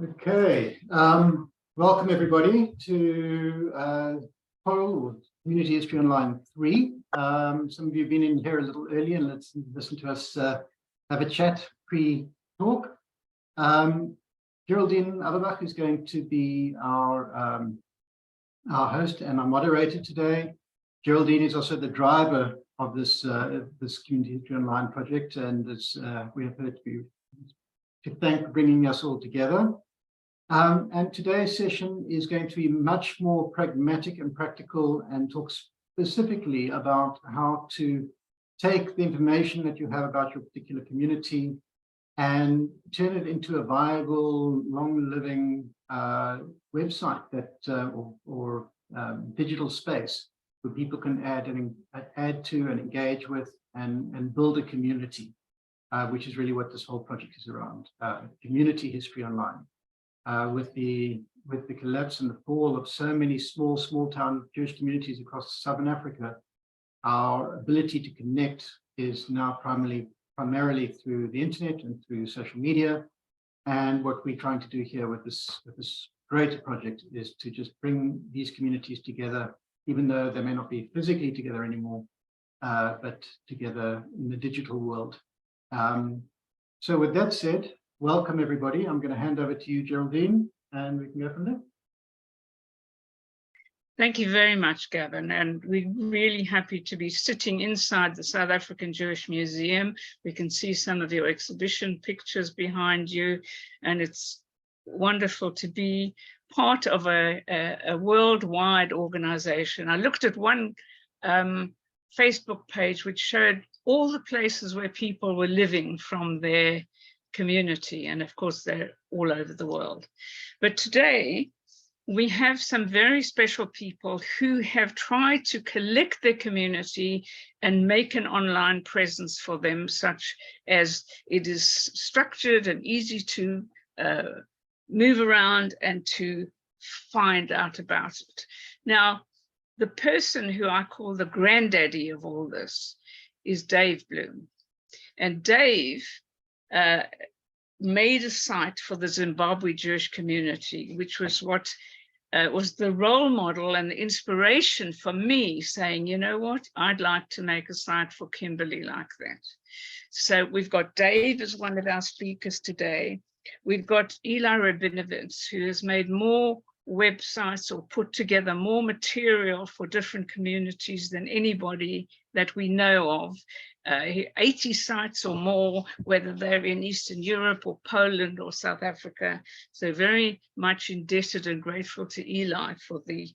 Okay, welcome everybody to CHOL, Community History Online 3. Some of you have been in here a little early and let's listen to us have a chat pre-talk. Geraldine Auerbach is going to be our host and our moderator today. Geraldine is also the driver of this this Community History Online project, and as we have heard, to thank for bringing us all together. And today's session is going to be much more pragmatic and practical and talk specifically about how to take the information that you have about your particular community and turn it into a viable, long-living website that or digital space where people can add to and engage with and build a community, which is really what this whole project is around, community history online. With the collapse and the fall of so many small town Jewish communities across Southern Africa, our ability to connect is now primarily through the internet and through social media. And what we're trying to do here with this greater project is to just bring these communities together, even though they may not be physically together anymore, but together in the digital world. So with that said, welcome everybody. I'm going to hand over to you, Geraldine, and we can go from there. Thank you very much, Gavin. And we're really happy to be sitting inside the South African Jewish Museum. We can see some of your exhibition pictures behind you, and it's wonderful to be part of a worldwide organization. I looked at one Facebook page which showed all the places where people were living from their community, and of course they're all over the world. But today we have some very special people who have tried to collect their community and make an online presence for them, such as it is structured and easy to move around and to find out about it. Now, the person who I call the granddaddy of all this is Dave Bloom. And Dave made a site for the Zimbabwe Jewish community, which was what was the role model and the inspiration for me, saying, you know what, I'd like to make a site for Kimberley like that. So we've got Dave as one of our speakers today. We've got Eli Rabinowitz, who has made more websites or put together more material for different communities than anybody that we know of. 80 sites or more, whether they're in Eastern Europe or Poland or South Africa. So very much indebted and grateful to Eli for the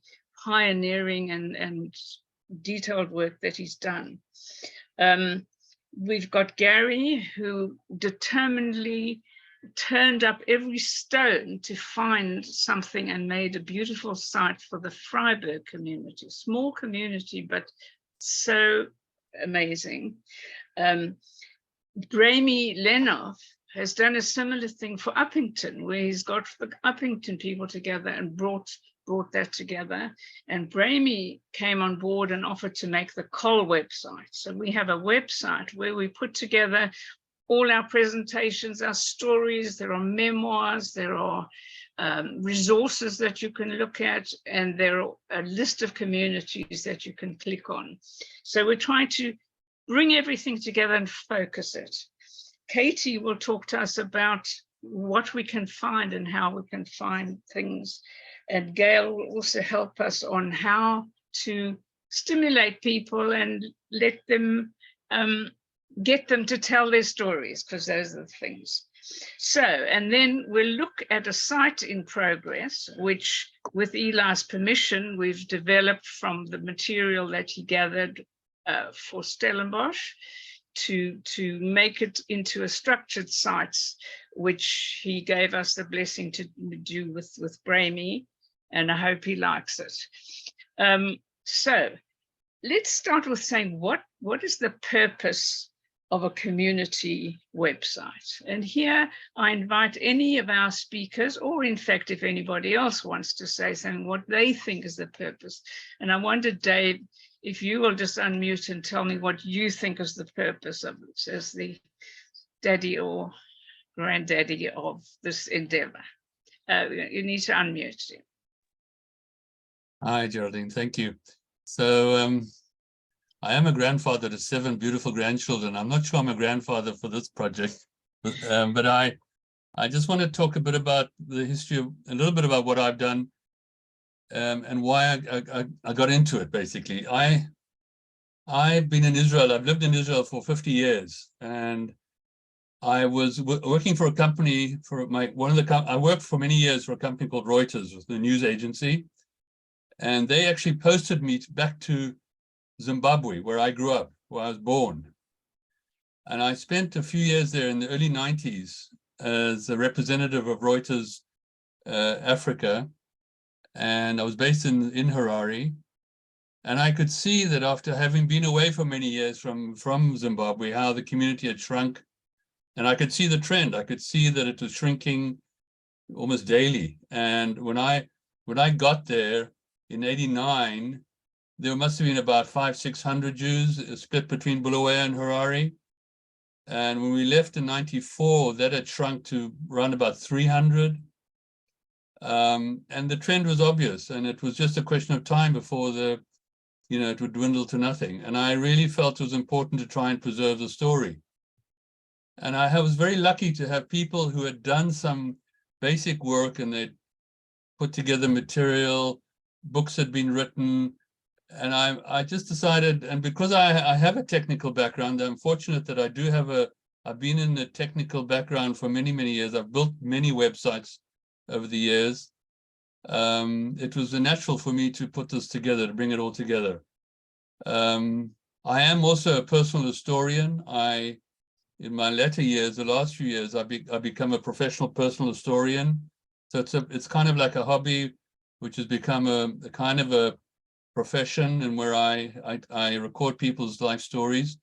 pioneering and detailed work that he's done. We've got Gary, who determinedly turned up every stone to find something and made a beautiful site for the Vryburg community, small community, but so amazing. Bramie Lenhoff has done a similar thing for Upington, where he's got the Upington people together and brought that together. And Bramie came on board and offered to make the CHOL website. So we have a website where we put together all our presentations, our stories. There are memoirs, there are resources that you can look at, and there are a list of communities that you can click on. So we're trying to bring everything together and focus it. Katie will talk to us about what we can find and how we can find things. And Gail will also help us on how to stimulate people and let them get them to tell their stories, because those are the things. So, and then we'll look at a site in progress, which with Eli's permission, we've developed from the material that he gathered for Stellenbosch to make it into a structured site, which he gave us the blessing to do with Bramie, and I hope he likes it. So let's start with saying what is the purpose of a community website. And here I invite any of our speakers, or in fact, if anybody else wants to say something, what they think is the purpose. And I wonder, Dave, if you will just unmute and tell me what you think is the purpose of it as the daddy or granddaddy of this endeavor. You need to unmute you. Hi, Geraldine. Thank you. So I am a grandfather to 7 beautiful grandchildren. I'm not sure I'm a grandfather for this project, but I just want to talk a bit about the history of a little bit about what I've done and why I got into it. Basically, I've been in Israel. I've lived in Israel for 50 years, and I was working for a company for I worked for many years for a company called Reuters, the news agency, and they actually posted me back to Zimbabwe, where I grew up, where I was born. And I spent a few years there in the early 90s as a representative of Reuters Africa, and I was based in Harare. And I could see that after having been away for many years from Zimbabwe, how the community had shrunk. And I could see the trend. I could see that it was shrinking almost daily. And when I got there in '89, there must have been about 500-600 Jews split between Bulawayo and Harare. And when we left in '94, that had shrunk to around about 300. And the trend was obvious, and it was just a question of time before it would dwindle to nothing. And I really felt it was important to try and preserve the story. And I was very lucky to have people who had done some basic work, and they'd put together material, books had been written, and I just decided, and because I have a technical background, I'm fortunate that I've been in the technical background for many, many years. I've built many websites over the years. It was natural for me to put this together, to bring it all together. I am also a personal historian. In my latter years, the last few years, I've become a professional personal historian. So it's kind of like a hobby, which has become a kind of a profession, and where I record people's life stories.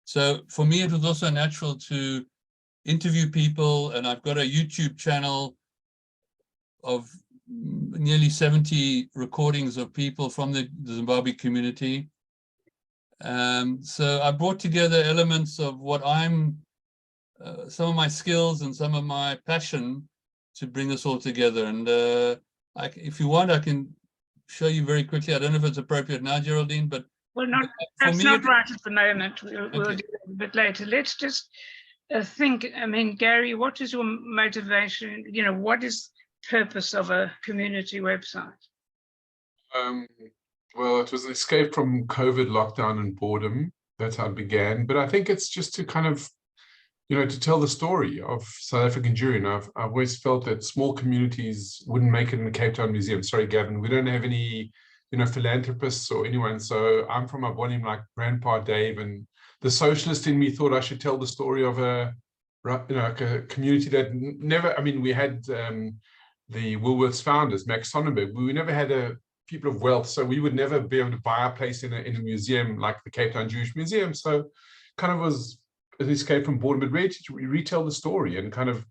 So for me, it was also natural to interview people, and I've got a YouTube channel of nearly 70 recordings of people from the Zimbabwe community. So I brought together elements of what some of my skills and some of my passion to bring this all together. And if you want, I can show you very quickly. I don't know if it's appropriate now, Geraldine, but well, that's not right at the moment. We'll do it a bit later. Let's just think. I mean, Gary, what is your motivation? What is the purpose of a community website? Well, it was an escape from COVID lockdown and boredom. That's how it began. But I think it's just to kind of, to tell the story of South African Jewry. And I've always felt that small communities wouldn't make it in the Cape Town Museum. Sorry, Gavin, we don't have any, philanthropists or anyone. So I'm from a volume like Grandpa Dave, and the socialist in me thought I should tell the story of a community that never, we had the Woolworths founders, Max Sonnenberg. We never had people of wealth, so we would never be able to buy a place in a museum like the Cape Town Jewish Museum. So kind of was an escape from boredom, but really to retell the story. And kind of,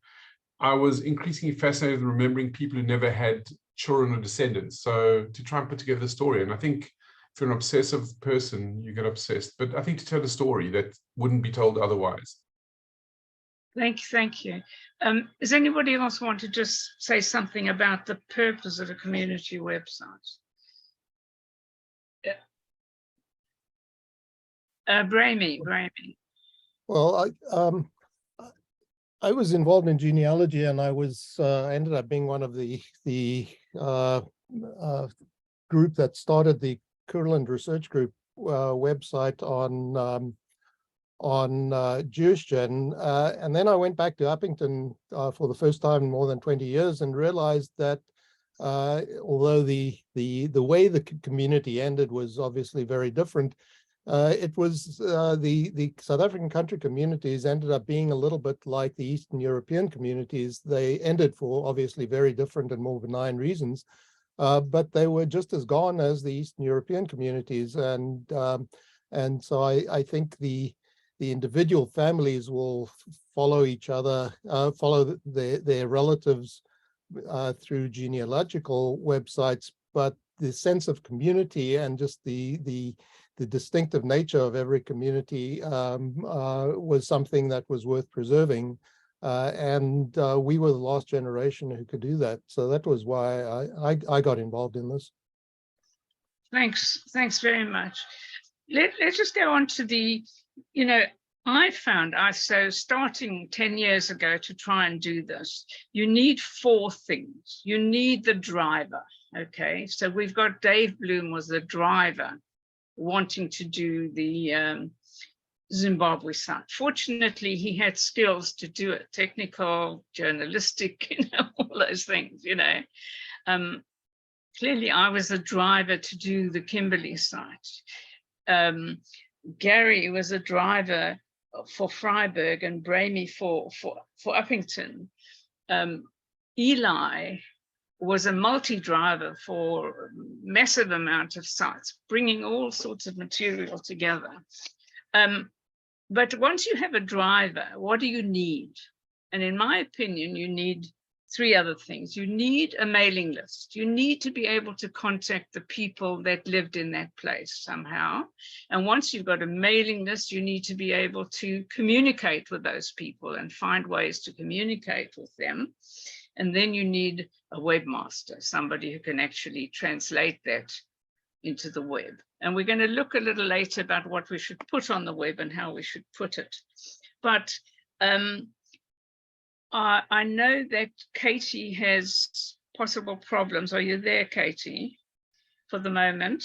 I was increasingly fascinated with remembering people who never had children or descendants. So to try and put together the story. And I think if you're an obsessive person, you get obsessed. But I think to tell a story that wouldn't be told otherwise. Thank you. Does anybody else want to just say something about the purpose of a community website? Bramie. Well, I was involved in genealogy, and I ended up being one of the group that started the Kirtland Research Group website on JewishGen, and then I went back to Upington for the first time in more than 20 years, and realized that although the way the community ended was obviously very different, it was the South African country communities ended up being a little bit like the Eastern European communities. They ended for obviously very different and more benign reasons, but they were just as gone as the Eastern European communities. And so I think the individual families will follow each other, follow their relatives through genealogical websites, but the sense of community and just the distinctive nature of every community was something that was worth preserving. And we were the last generation who could do that. So that was why I got involved in this. Thanks very much. Let's just go on to the, I found, so starting 10 years ago to try and do this, you need 4 things. You need the driver, okay? So we've got Dave Bloom was the driver wanting to do the Zimbabwe site. Fortunately, he had skills to do it, technical, journalistic, all those things, Clearly, I was the driver to do the Kimberley site. Gary was a driver for Vryburg and Bramie for Upington. Eli was a multi-driver for a massive amount of sites, bringing all sorts of material together. But once you have a driver, what do you need? And in my opinion, you need 3 other things. You need a mailing list. You need to be able to contact the people that lived in that place somehow. And once you've got a mailing list, you need to be able to communicate with those people and find ways to communicate with them. And then you need a webmaster, somebody who can actually translate that into the web. And we're going to look a little later about what we should put on the web and how we should put it. But I know that Katie has possible problems. Are you there, Katie, for the moment?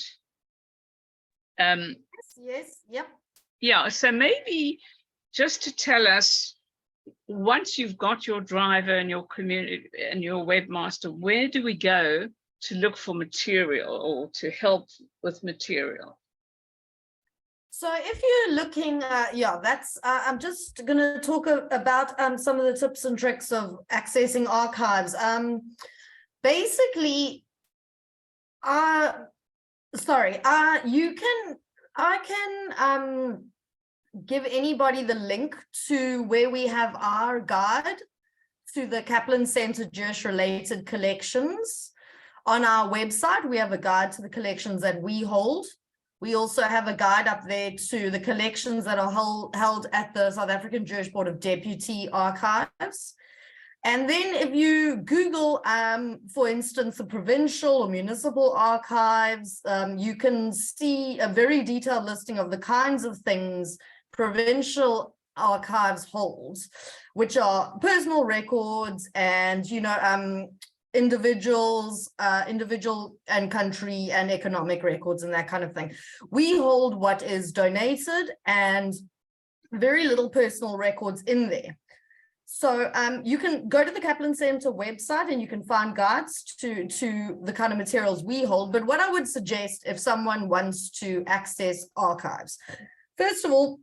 Yes, yep. Yeah, so maybe just to tell us, once you've got your driver and your community and your webmaster, where do we go to look for material or to help with material? So if you're looking, I'm just going to talk about some of the tips and tricks of accessing archives. Basically, I can give anybody the link to where we have our guide to the Kaplan Centre Jewish-related collections. On our website, we have a guide to the collections that we hold. We also have a guide up there to the collections that are held at the South African Jewish Board of Deputy Archives. And then if you Google, for instance, the provincial or municipal archives, you can see a very detailed listing of the kinds of things provincial archives hold, which are personal records and, individual and country and economic records and that kind of thing. We hold what is donated and very little personal records in there. So you can go to the Kaplan Centre website and you can find guides to the kind of materials we hold. But what I would suggest if someone wants to access archives, first of all,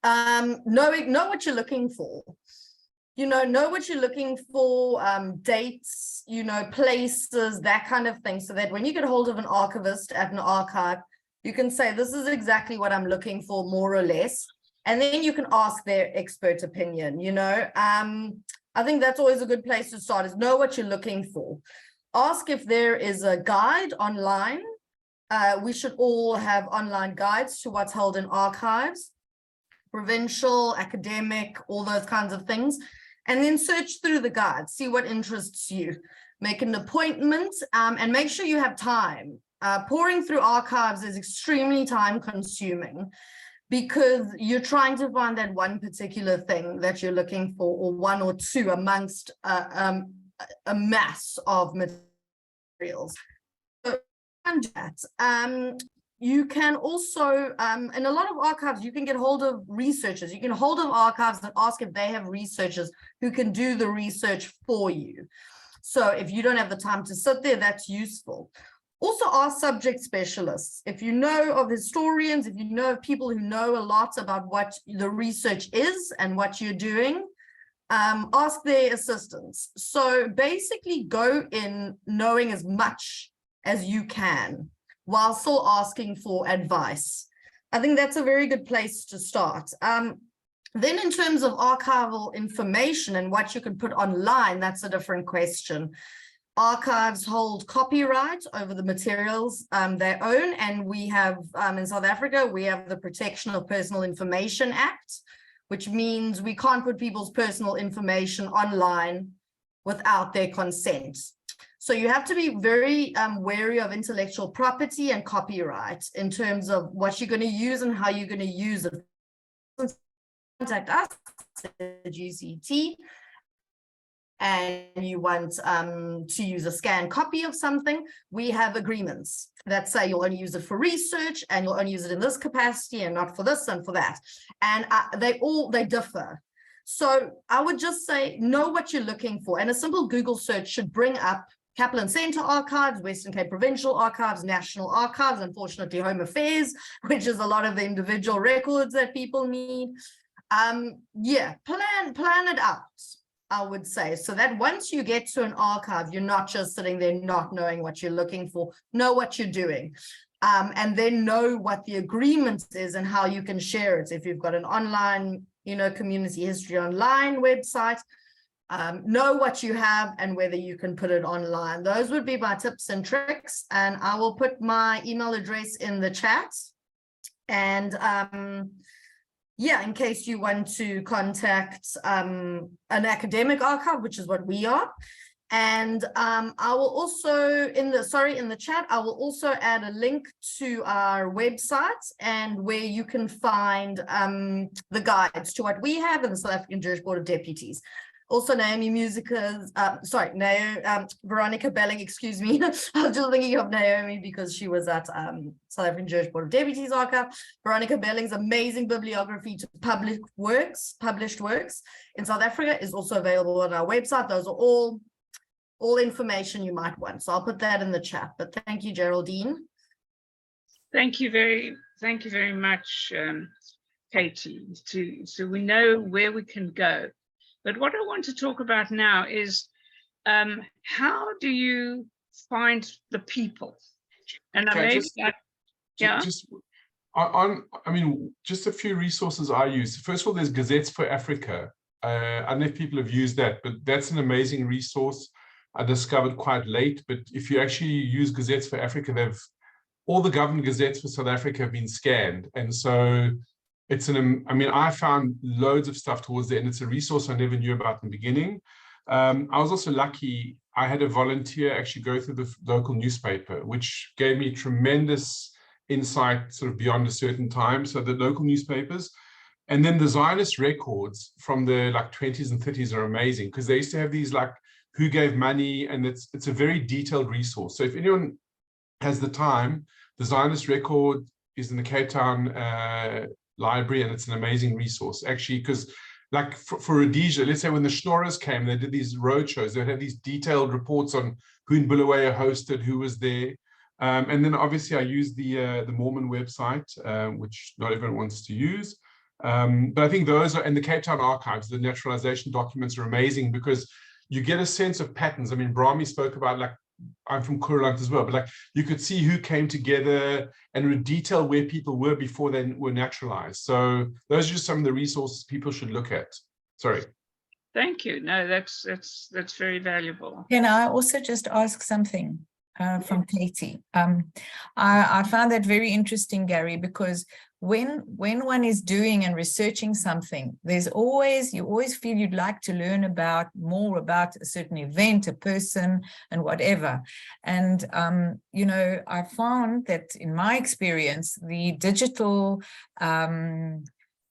know what you're looking for. Know what you're looking for, dates, places, that kind of thing, so that when you get hold of an archivist at an archive, you can say, this is exactly what I'm looking for, more or less. And then you can ask their expert opinion, I think that's always a good place to start, is know what you're looking for. Ask if there is a guide online. We should all have online guides to what's held in archives, provincial, academic, all those kinds of things. And then search through the guides, see what interests you. Make an appointment and make sure you have time. Pouring through archives is extremely time consuming because you're trying to find that one particular thing that you're looking for, or one or two amongst a mass of materials. So, you can also, in a lot of archives, you can get hold of researchers. You can hold of archives and ask if they have researchers who can do the research for you. So if you don't have the time to sit there, that's useful. Also ask subject specialists. If you know of historians, if you know of people who know a lot about what the research is and what you're doing, ask their assistance. So basically go in knowing as much as you can, while still asking for advice. I think that's a very good place to start. Then in terms of archival information and what you can put online, that's a different question. Archives hold copyright over the materials they own, and we have, in South Africa, we have the Protection of Personal Information Act, which means we can't put people's personal information online without their consent. So you have to be very wary of intellectual property and copyright in terms of what you're going to use and how you're going to use it. Contact us at GCT and you want to use a scanned copy of something, we have agreements that say you'll only use it for research and you'll only use it in this capacity and not for this and for that. And they differ. So I would just say, know what you're looking for. And a simple Google search should bring up Kaplan Centre Archives, Western Cape Provincial Archives, National Archives, unfortunately Home Affairs, which is a lot of the individual records that people need. Yeah, plan it out, I would say, so that once you get to an archive, you're not just sitting there not knowing what you're looking for. Know what you're doing, and then know what the agreement is and how you can share it. If you've got an online, community history online website, know what you have and whether you can put it online. Those would be my tips and tricks, and I will put my email address in the chat. And yeah, in case you want to contact an academic archive, which is what we are. And I will also in the chat, I will also add a link to our website and where you can find the guides to what we have in the South African Jewish Board of Deputies. Also, Naomi Musica's, Veronica Belling, excuse me. I was just thinking of Naomi because she was at South African Jewish Board of Deputies Archive. Veronica Belling's amazing bibliography to published works in South Africa is also available on our website. Those are all information you might want. So I'll put that in the chat. But thank you, Geraldine. Thank you very much, Katie. So we know where we can go. But what I want to talk about now is how do you find the people? And okay, I made just, that, yeah. Just a few resources I use. First of all, there's Gazettes for Africa. I don't know if people have used that, but that's an amazing resource. I discovered quite late, but if you actually use Gazettes for Africa, all the government gazettes for South Africa have been scanned, and so I found loads of stuff towards the end. It's a resource I never knew about in the beginning. I was also lucky. I had a volunteer actually go through the local newspaper, which gave me tremendous insight sort of beyond a certain time. So the local newspapers, and then the Zionist records from the 20s and 30s are amazing because they used to have these who gave money, and it's a very detailed resource. So if anyone has the time, the Zionist record is in the Cape Town library, and it's an amazing resource actually, because for Rhodesia, let's say when the Schnorrers came, they did these road shows, they had these detailed reports on who in Bulawayo hosted, who was there. And then obviously I use the Mormon website, which not everyone wants to use. But I think those are, and the Cape Town archives, the naturalization documents are amazing because you get a sense of patterns. I mean, Bramie spoke about I'm from Kuruland as well, but you could see who came together and would detail where people were before they were naturalized. So those are just some of the resources people should look at. Sorry. Thank you. No, that's very valuable. Can I also just ask something from Katie? I found that very interesting, Gary, because when one is doing and researching something, you always feel you'd like to learn more about a certain event, a person, and whatever. And I found that in my experience, the digital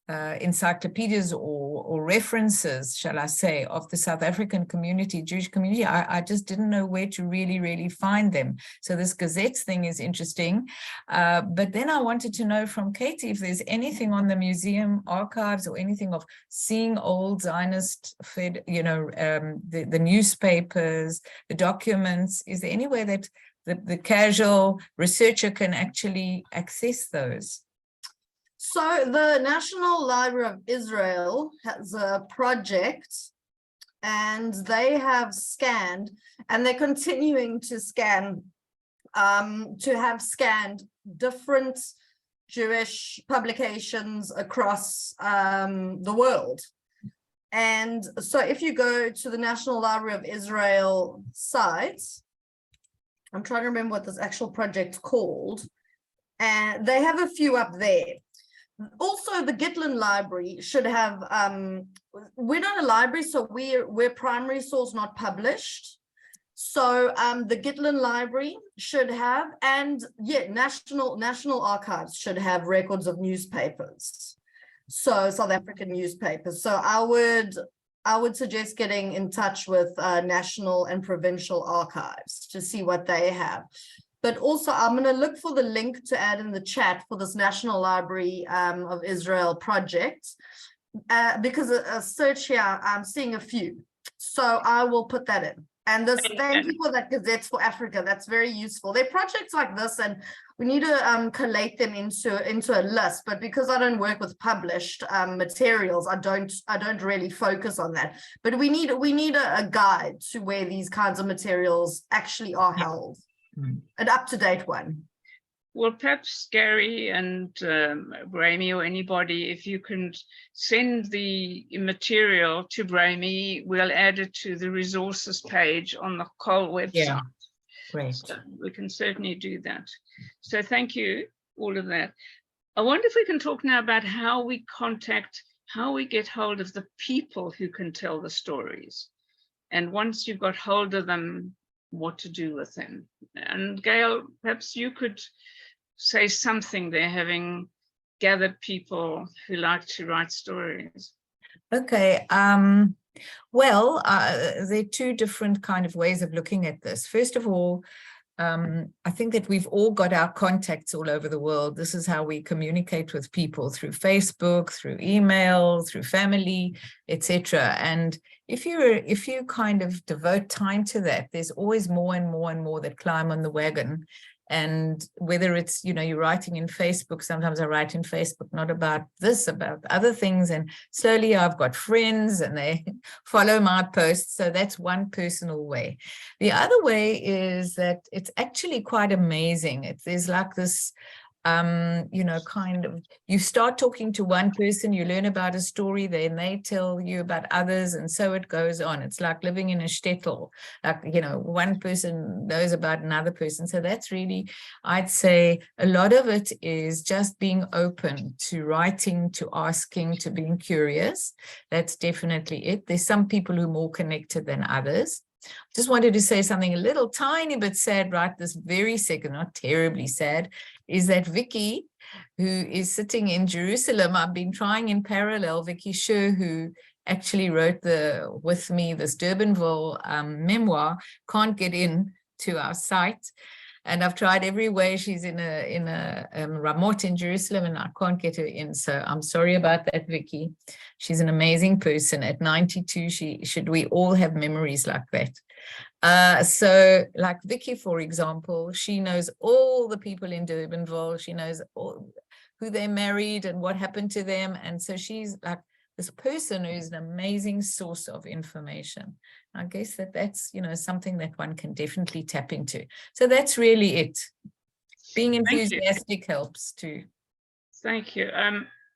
encyclopedias or references, shall I say, of the South African community, Jewish community, I just didn't know where to really find them. So this Gazettes thing is interesting. But then I wanted to know from Katie if there's anything on the museum archives or anything of seeing old Zionist, the newspapers, the documents. Is there any way that the casual researcher can actually access those? So the National Library of Israel has a project, and they have scanned, and they're continuing to scan, to have scanned different Jewish publications across the world. And so if you go to the National Library of Israel site, I'm trying to remember what this actual project's called, and they have a few up there. Also, the Gitlin Library should have, we're not a library, so we're primary source, not published. So the Gitlin Library should have, and yeah, National Archives should have records of newspapers. So South African newspapers. So I would suggest getting in touch with national and provincial archives to see what they have. But also, I'm going to look for the link to add in the chat for this National Library of Israel project, because a search here, I'm seeing a few. So I will put that in. And this, thank you for that, Gazettes for Africa. That's very useful. There are projects like this, and we need to collate them into a list. But because I don't work with published materials, I don't really focus on that. But we need a guide to where these kinds of materials actually are held. An up-to-date one. Well, perhaps Gary and Bramie or anybody, if you can send the material to Bramie, we'll add it to the resources page on the CHOL website. Yeah, great. So we can certainly do that. So thank you, all of that. I wonder if we can talk now about how we get hold of the people who can tell the stories. And once you've got hold of them, what to do with them. And Gail, perhaps you could say something there, having gathered people who like to write stories. Okay. Well, there are two different kind of ways of looking at this. First of all, I think that we've all got our contacts all over the world. This is how we communicate with people, through Facebook, through email, through family, etc. And if you kind of devote time to that, there's always more and more and more that climb on the wagon. And whether it's, you're writing in Facebook, sometimes I write in Facebook, not about this, about other things. And slowly I've got friends and they follow my posts. So that's one personal way. The other way is that it's actually quite amazing. There's like this, kind of, you start talking to one person, you learn about a story, then they tell you about others, and so it goes on. It's like living in a shtetl, like, one person knows about another person. So that's really, I'd say a lot of it is just being open to writing, to asking, to being curious. That's definitely it. There's some people who are more connected than others. Just wanted to say something a little tiny bit sad right this very second, not terribly sad, is that Vicky, who is sitting in Jerusalem, I've been trying in parallel, Vicky Scher, who actually wrote with me this Durbanville memoir, can't get in to our site. And I've tried every way. She's in a Ramot in Jerusalem, and I can't get her in. So I'm sorry about that, Vicky. She's an amazing person. At 92, we all have memories like that. So like Vicky, for example, she knows all the people in Durbanville. She knows who they married and what happened to them. And so she's like this person who is an amazing source of information. I guess that's, something that one can definitely tap into. So that's really it. Being enthusiastic helps too. Thank you.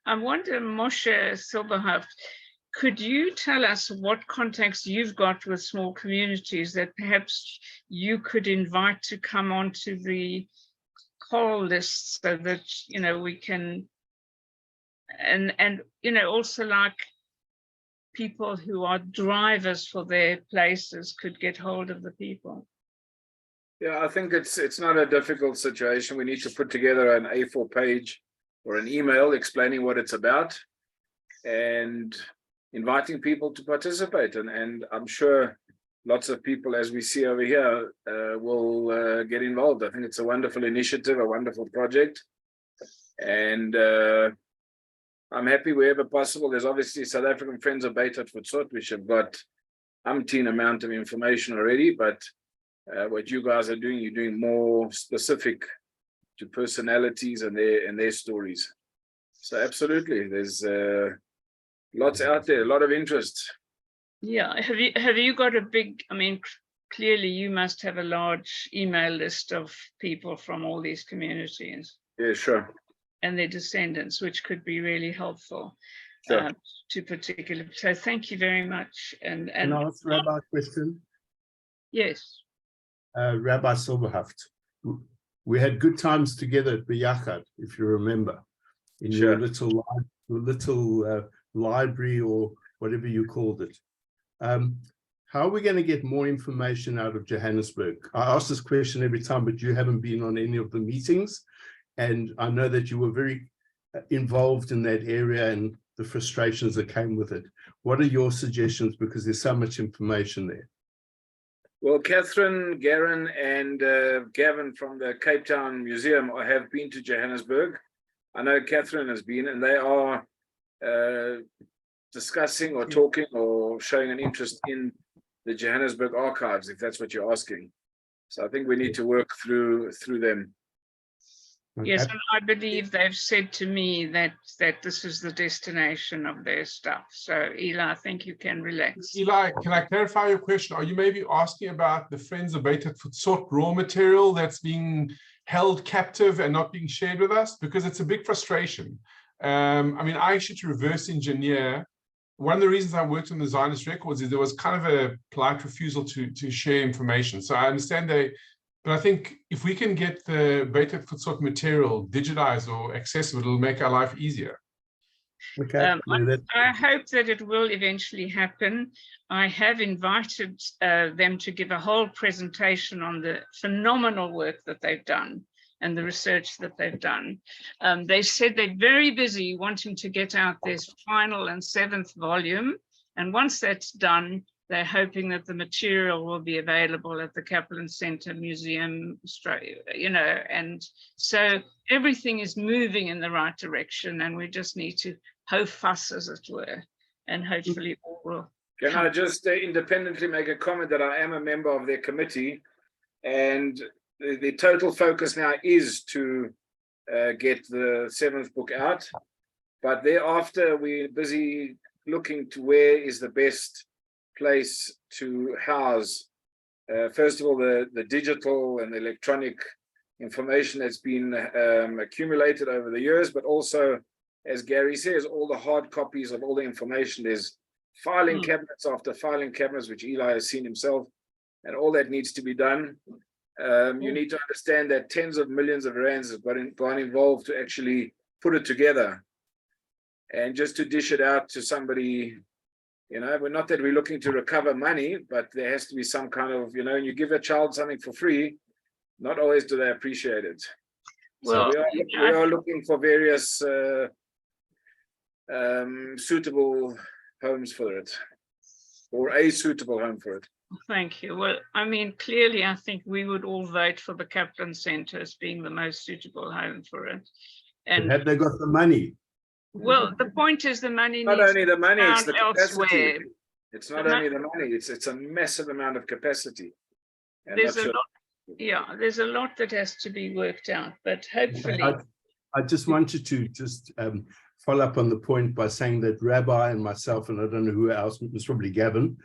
I wonder, Moshe Silberhaft, could you tell us what contacts you've got with small communities that perhaps you could invite to come onto the call list, so that, we can, and also like people who are drivers for their places could get hold of the people? Yeah, I think it's not a difficult situation. We need to put together an A4 page or an email explaining what it's about and inviting people to participate. And I'm sure lots of people, as we see over here, will get involved. I think it's a wonderful initiative, a wonderful project. And I'm happy wherever possible. There's obviously South African Friends of Beit Futsot, which have got umpteen amount of information already, but what you guys are doing, you're doing more specific to personalities and their stories. So absolutely, there's lots out there, a lot of interest. Yeah, have you got a big, clearly you must have a large email list of people from all these communities. Yeah, sure. And their descendants, which could be really helpful. Sure. To particular. So thank you very much. And Can I ask Rabbi a question? Yes. Rabbi Silberhaft, we had good times together at Biyachad, if you remember. in Sure. your little library or whatever you called it. How are we going to get more information out of Johannesburg? I ask this question every time, but you haven't been on any of the meetings. And I know that you were very involved in that area and the frustrations that came with it. What are your suggestions? Because there's so much information there. Well, Catherine, Garrun, and Gavin from the Cape Town Museum have been to Johannesburg. I know Catherine has been, and they are discussing or talking or showing an interest in the Johannesburg archives, if that's what you're asking. So I think we need to work through them. Yes, and I believe they've said to me that this is the destination of their stuff. So Eli, I think you can relax. Eli, can I clarify your question? Are you maybe asking about the Friends of Beta Futsot raw material that's being held captive and not being shared with us? Because it's a big frustration. I mean, I actually to reverse engineer. One of the reasons I worked on the Zionist records is there was kind of a polite refusal to share information. So I understand but I think if we can get the Beta Futsot material digitized or accessible, it'll make our life easier. Okay. I hope that it will eventually happen. I have invited them to give a whole presentation on the phenomenal work that they've done and the research that they've done. They said they're very busy wanting to get out this final and 7th volume. And once that's done, they're hoping that the material will be available at the Kaplan Centre Museum, you know, and so everything is moving in the right direction, and we just need to hoe fuss, as it were, and hopefully all will. Can I just independently make a comment that I am a member of their committee, and the total focus now is to get the 7th book out, but thereafter we're busy looking to where is the best place to house, first of all, the digital and electronic information that's been accumulated over the years, but also, as Gary says, all the hard copies of all the information. There's filing cabinets after filing cabinets, which Eli has seen himself, and all that needs to be done. You need to understand that tens of millions of rands have gone involved to actually put it together. And just to dish it out to somebody, you know, we're not that we're looking to recover money, but there has to be some kind of, you know, you give a child something for free, not always do they appreciate it. Well, so we are looking for various suitable homes for it, or a suitable home for it. Thank you. Well, I mean, clearly, I think we would all vote for the Kaplan Centre as being the most suitable home for it. And have they got the money? Well, the point is the money Not needs only the money, it's the elsewhere. capacity. It's not only the money, it's a massive amount of capacity. And There's a lot, yeah, there's a lot that has to be worked out, but hopefully. I just wanted to just follow up on the point by saying that Rabbi and myself, and I don't know who else, it was probably Gavin,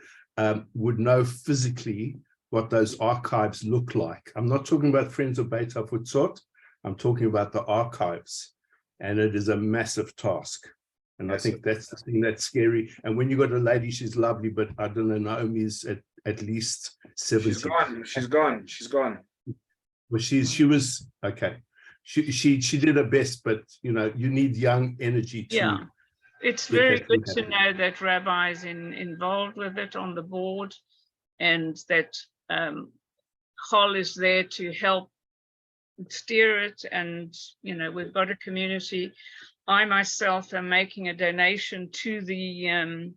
would know physically what those archives look like. I'm not talking about Friends of Beta Futsot, I'm talking about the archives. And it is a massive task. And I think that's the thing that's scary. And when you got a lady, she's lovely, but I don't know, Naomi's at least 70. She's gone. Well, she was, okay. She did her best, but you know, you need young energy too. Yeah, it's very good to know that Rabbi is involved with it on the board, and that CHOL is there to help steer it. And you know, we've got a community. I myself am making a donation to the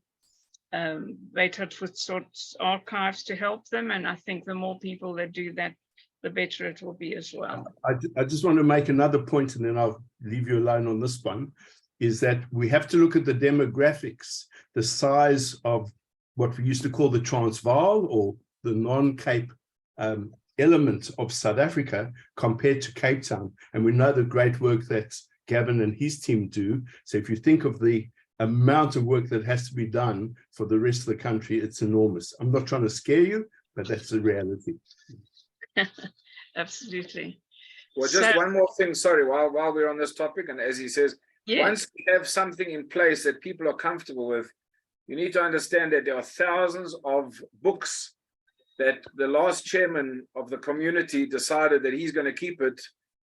Beta Futsot archives to help them, and I think the more people that do that, the better it will be as well. I just want to make another point, and then I'll leave you alone on this one, is that we have to look at the demographics, the size of what we used to call the Transvaal or the non-Cape element of South Africa compared to Cape Town. And we know the great work that Gavin and his team do. So if you think of the amount of work that has to be done for the rest of the country, it's enormous. I'm not trying to scare you, but that's the reality. Absolutely. Well, just one more thing, sorry, while we're on this topic, and as he says, once we have something in place that people are comfortable with, you need to understand that there are thousands of books that the last chairman of the community decided that he's going to keep it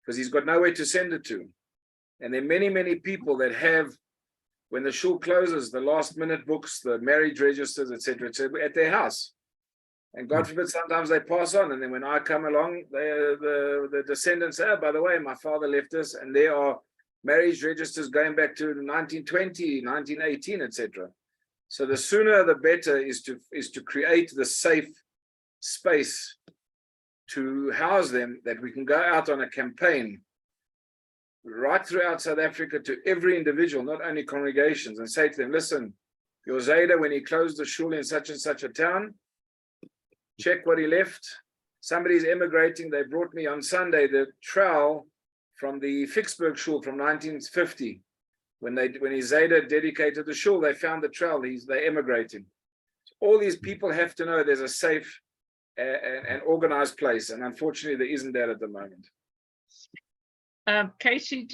because he's got nowhere to send it to. And there are many, many people that have, when the shul closes, the last minute books, the marriage registers, etc., at their house. And God forbid, sometimes they pass on. And then when I come along, the descendants say, oh, by the way, my father left us, and there are marriage registers going back to 1920, 1918, etc. So the sooner the better is to create the safe space to house them, that we can go out on a campaign right throughout South Africa to every individual, not only congregations, and say to them, listen, your Zayda, when he closed the shul in such and such a town, check what he left. Somebody's emigrating. They brought me on Sunday the trowel from the Vicksburg shul from 1950. When his Zayda dedicated the shul, they found the trowel. They're emigrating. All these people have to know there's a safe and organized place, and unfortunately there isn't that at the moment. Katie,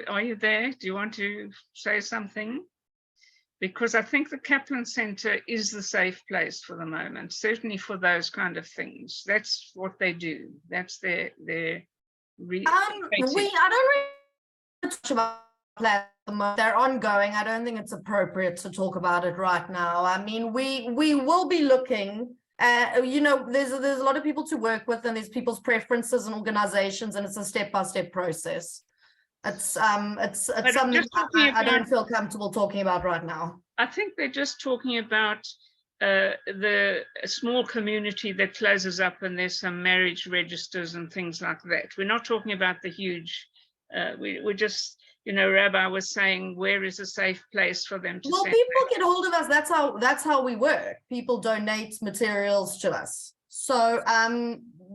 are you there? Do you want to say something? Because I think the Kaplan Centre is the safe place for the moment, certainly for those kind of things. That's what they do. That's their I don't really touch about that. They're ongoing. I don't think it's appropriate to talk about it right now. I mean, we will be looking. There's a lot of people to work with, and there's people's preferences and organizations, and it's a step-by-step process. It's something I don't feel comfortable talking about right now. I think they're just talking about the small community that closes up, and there's some marriage registers and things like that. We're not talking about the huge. We're just, Rabbi was saying, where is a safe place for them to? Well, people get hold of us. That's how we work. People donate materials to us. So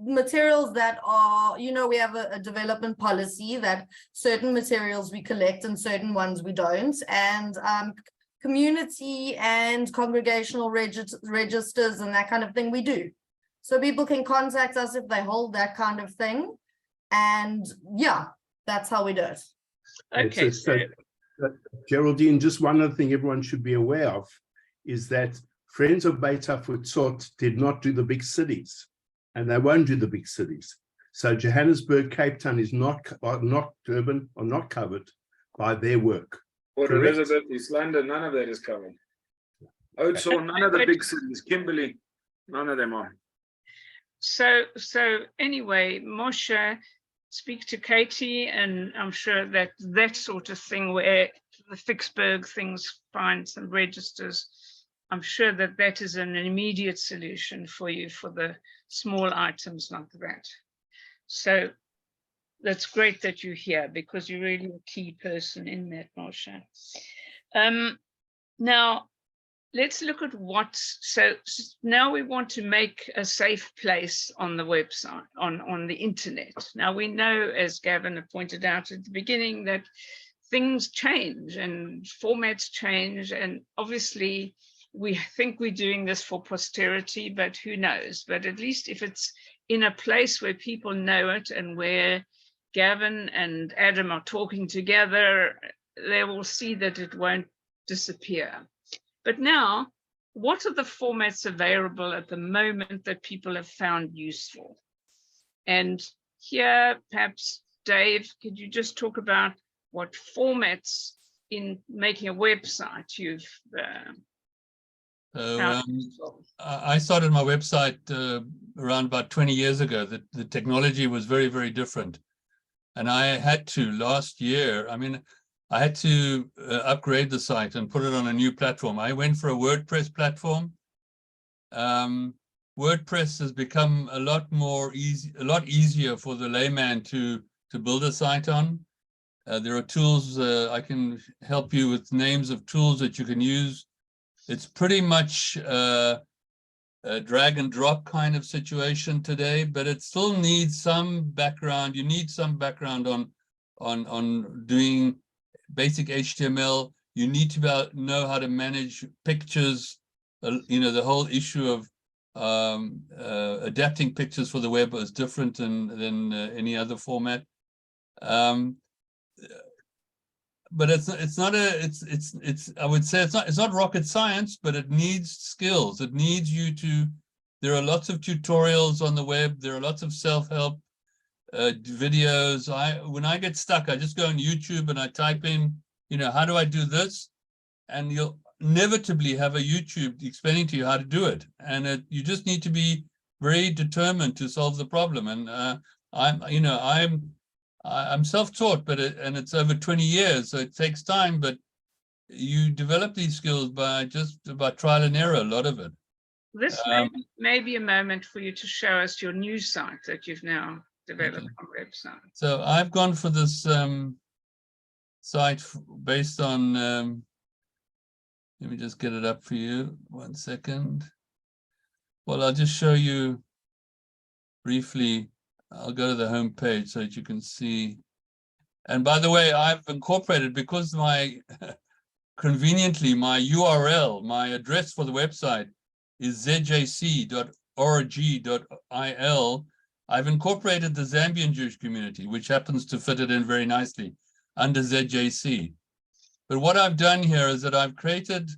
materials that are, we have a development policy that certain materials we collect and certain ones we don't, and community and congregational registers and that kind of thing we do. So people can contact us if they hold that kind of thing, and yeah, that's how we do it. Okay. Geraldine, just one other thing everyone should be aware of is that Friends of Beit HaTfutzott did not do the big cities, and they won't do the big cities. So Johannesburg, Cape Town is not Durban, or not covered by their work. Port Elizabeth, East London, none of that is covered. Oudtshoorn, none of the big cities. Kimberley, none of them are. So anyway, Moshe, speak to Katie, and I'm sure that sort of thing where the Vicksburg things find some registers, I'm sure that is an immediate solution for you for the small items like that. So that's great that you're here, because you're really a key person in that, Moshe. Now, let's look at so now we want to make a safe place on the website, on the internet. Now we know, as Gavin pointed out at the beginning, that things change and formats change, and obviously we think we're doing this for posterity, but who knows? But at least if it's in a place where people know it, and where Gavin and Adam are talking together, they will see that it won't disappear. But now, what are the formats available at the moment that people have found useful? And here, perhaps, Dave, could you just talk about what formats in making a website you've I started my website around about 20 years ago. The technology was very, very different. And I had to, last year, I had to upgrade the site and put it on a new platform. I went for a WordPress platform. WordPress has become a lot easier for the layman to build a site on. There are tools, I can help you with names of tools that you can use. It's pretty much a drag and drop kind of situation today, but it still needs some background. You need some background on doing basic HTML. You need to know how to manage pictures. The whole issue of adapting pictures for the web is different than any other format. But I would say it's not rocket science, but it needs skills. It needs you to. There are lots of tutorials on the web. There are lots of self-help. videos. When I get stuck, I just go on YouTube and I type in, how do I do this? And you'll inevitably have a YouTube explaining to you how to do it. And you just need to be very determined to solve the problem. And I'm self-taught, and it's over 20 years, so it takes time, but you develop these skills by trial and error, a lot of it. This may be a moment for you to show us your new site that you've now developed on website. So I've gone for this site based on, let me just get it up for you, 1 second. Well, I'll just show you briefly. I'll go to the home page so that you can see. And by the way, I've incorporated, because conveniently, my URL, my address for the website is zjc.org.il. I've incorporated the Zambian Jewish community, which happens to fit it in very nicely under ZJC. But what I've done here is that I've created,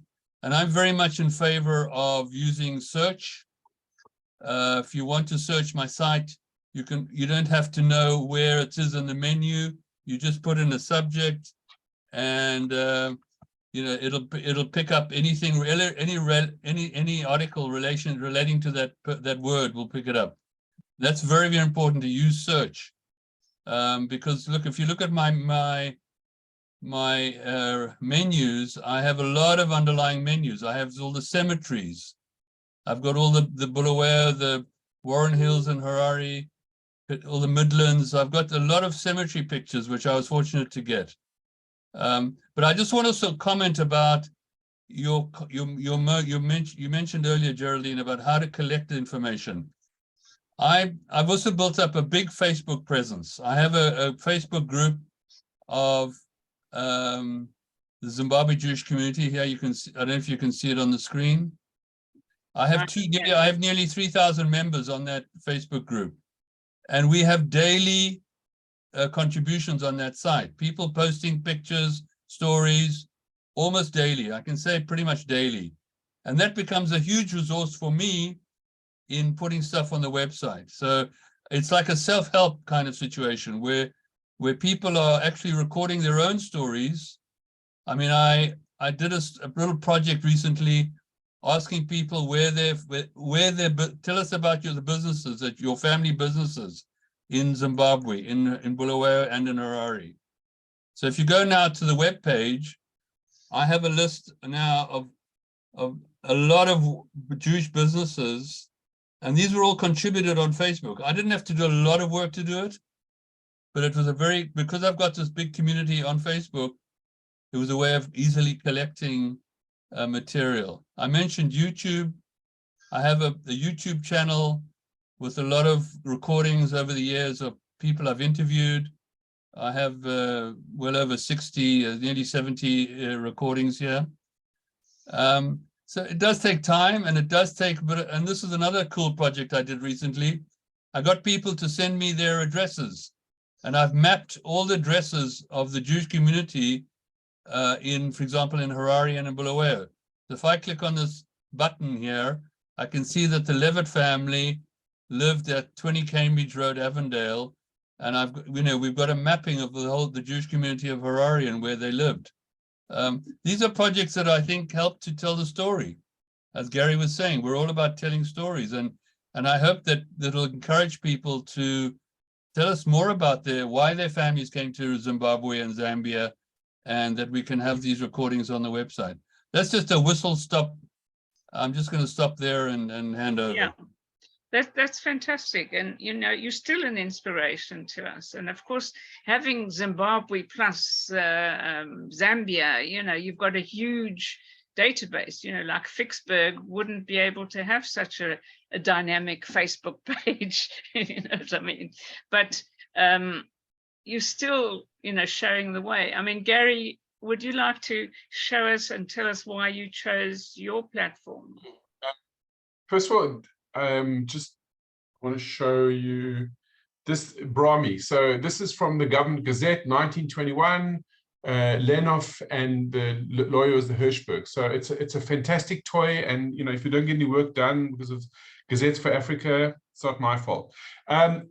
and I'm very much in favor of using search. If you want to search my site, you don't have to know where it is in the menu. You just put in a subject, and it'll pick up anything, any article relating to that word will pick it up. That's very, very important to use search, because look, if you look at my menus, I have a lot of underlying menus. I have all the cemeteries. I've got all the Bulawayo, the Warren Hills and Harare, all the Midlands. I've got a lot of cemetery pictures, which I was fortunate to get. But I just want to also comment about you mentioned earlier, Geraldine, about how to collect the information. I've also built up a big Facebook presence. I have a Facebook group of the Zimbabwe Jewish community. Here you can see, I don't know if you can see it on the screen. I have nearly 3,000 members on that Facebook group, and we have daily contributions on that site. People posting pictures, stories, almost daily. I can say pretty much daily, and that becomes a huge resource for me in putting stuff on the website. So it's like a self-help kind of situation where people are actually recording their own stories. I mean, I did a little project recently asking people tell us about the businesses, your family businesses in Zimbabwe, in Bulawayo and in Harare. So if you go now to the web page, I have a list now of a lot of Jewish businesses, and these were all contributed on Facebook. I didn't have to do a lot of work to do it, but it was because I've got this big community on Facebook, it was a way of easily collecting material. I mentioned YouTube. I have a YouTube channel with a lot of recordings over the years of people I've interviewed. I have well over 60, nearly 70 recordings here. So it does take time, and it does take, and this is another cool project I did recently. I got people to send me their addresses, and I've mapped all the addresses of the Jewish community for example, in Harare and in Bulawayo. So if I click on this button here, I can see that the Levitt family lived at 20 Cambridge Road, Avondale, and we've got a mapping of the Jewish community of Harare and where they lived. These are projects that I think help to tell the story. As Gary was saying, we're all about telling stories, and I hope that it'll encourage people to tell us more about why their families came to Zimbabwe and Zambia, and that we can have these recordings on the website. That's just a whistle stop. I'm just going to stop there and hand over. Yeah, that's fantastic. And, you're still an inspiration to us. And of course, having Zimbabwe plus Zambia, you've got a huge database, like Vicksburg wouldn't be able to have such a dynamic Facebook page, you know what I mean? But you're still, showing the way. I mean, Gary, would you like to show us and tell us why you chose your platform? First of all, just want to show you this Bramie. So this is from the Government Gazette, 1921. Lenhoff, and the lawyer was the Hirschberg. So it's a fantastic toy. And, you know, if you don't get any work done because of Gazettes for Africa, it's not my fault.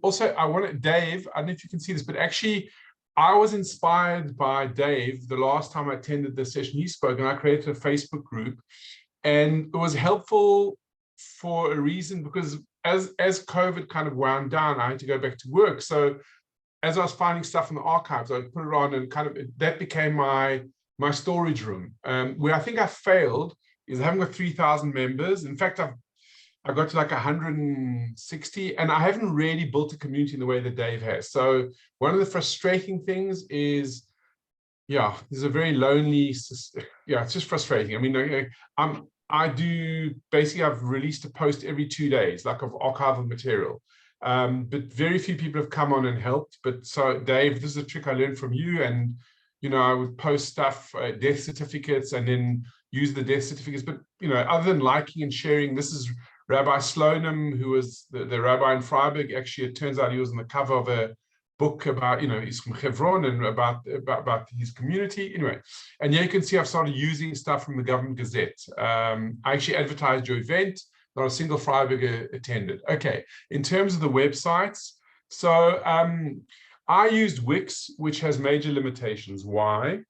Also, Dave, I don't know if you can see this, but actually, I was inspired by Dave the last time I attended the session he spoke, and I created a Facebook group. And it was helpful for a reason, because as COVID kind of wound down, I had to go back to work. So as I was finding stuff in the archives, I would put it on, and kind of that became my storage room. Where I think I failed is I haven't got 3,000 members. In fact, I got to like 160, and I haven't really built a community in the way that Dave has. So one of the frustrating things is, yeah, there's a very lonely, yeah, it's just frustrating. I mean, I've released a post every 2 days, like of archival material. But very few people have come on and helped. But so Dave, this is a trick I learned from you. And, you know, I would post stuff, death certificates, and then use the death certificates. But, you know, other than liking and sharing, this is Rabbi Slonim, who was the rabbi in Vryburg. Actually, it turns out he was on the cover of a book about, you know, he's from Hebron, and about his community. Anyway, and here you can see I've started using stuff from the Government Gazette. I actually advertised your event. Not a single Vryburger attended. Okay, in terms of the websites, so I used Wix, which has major limitations. Why?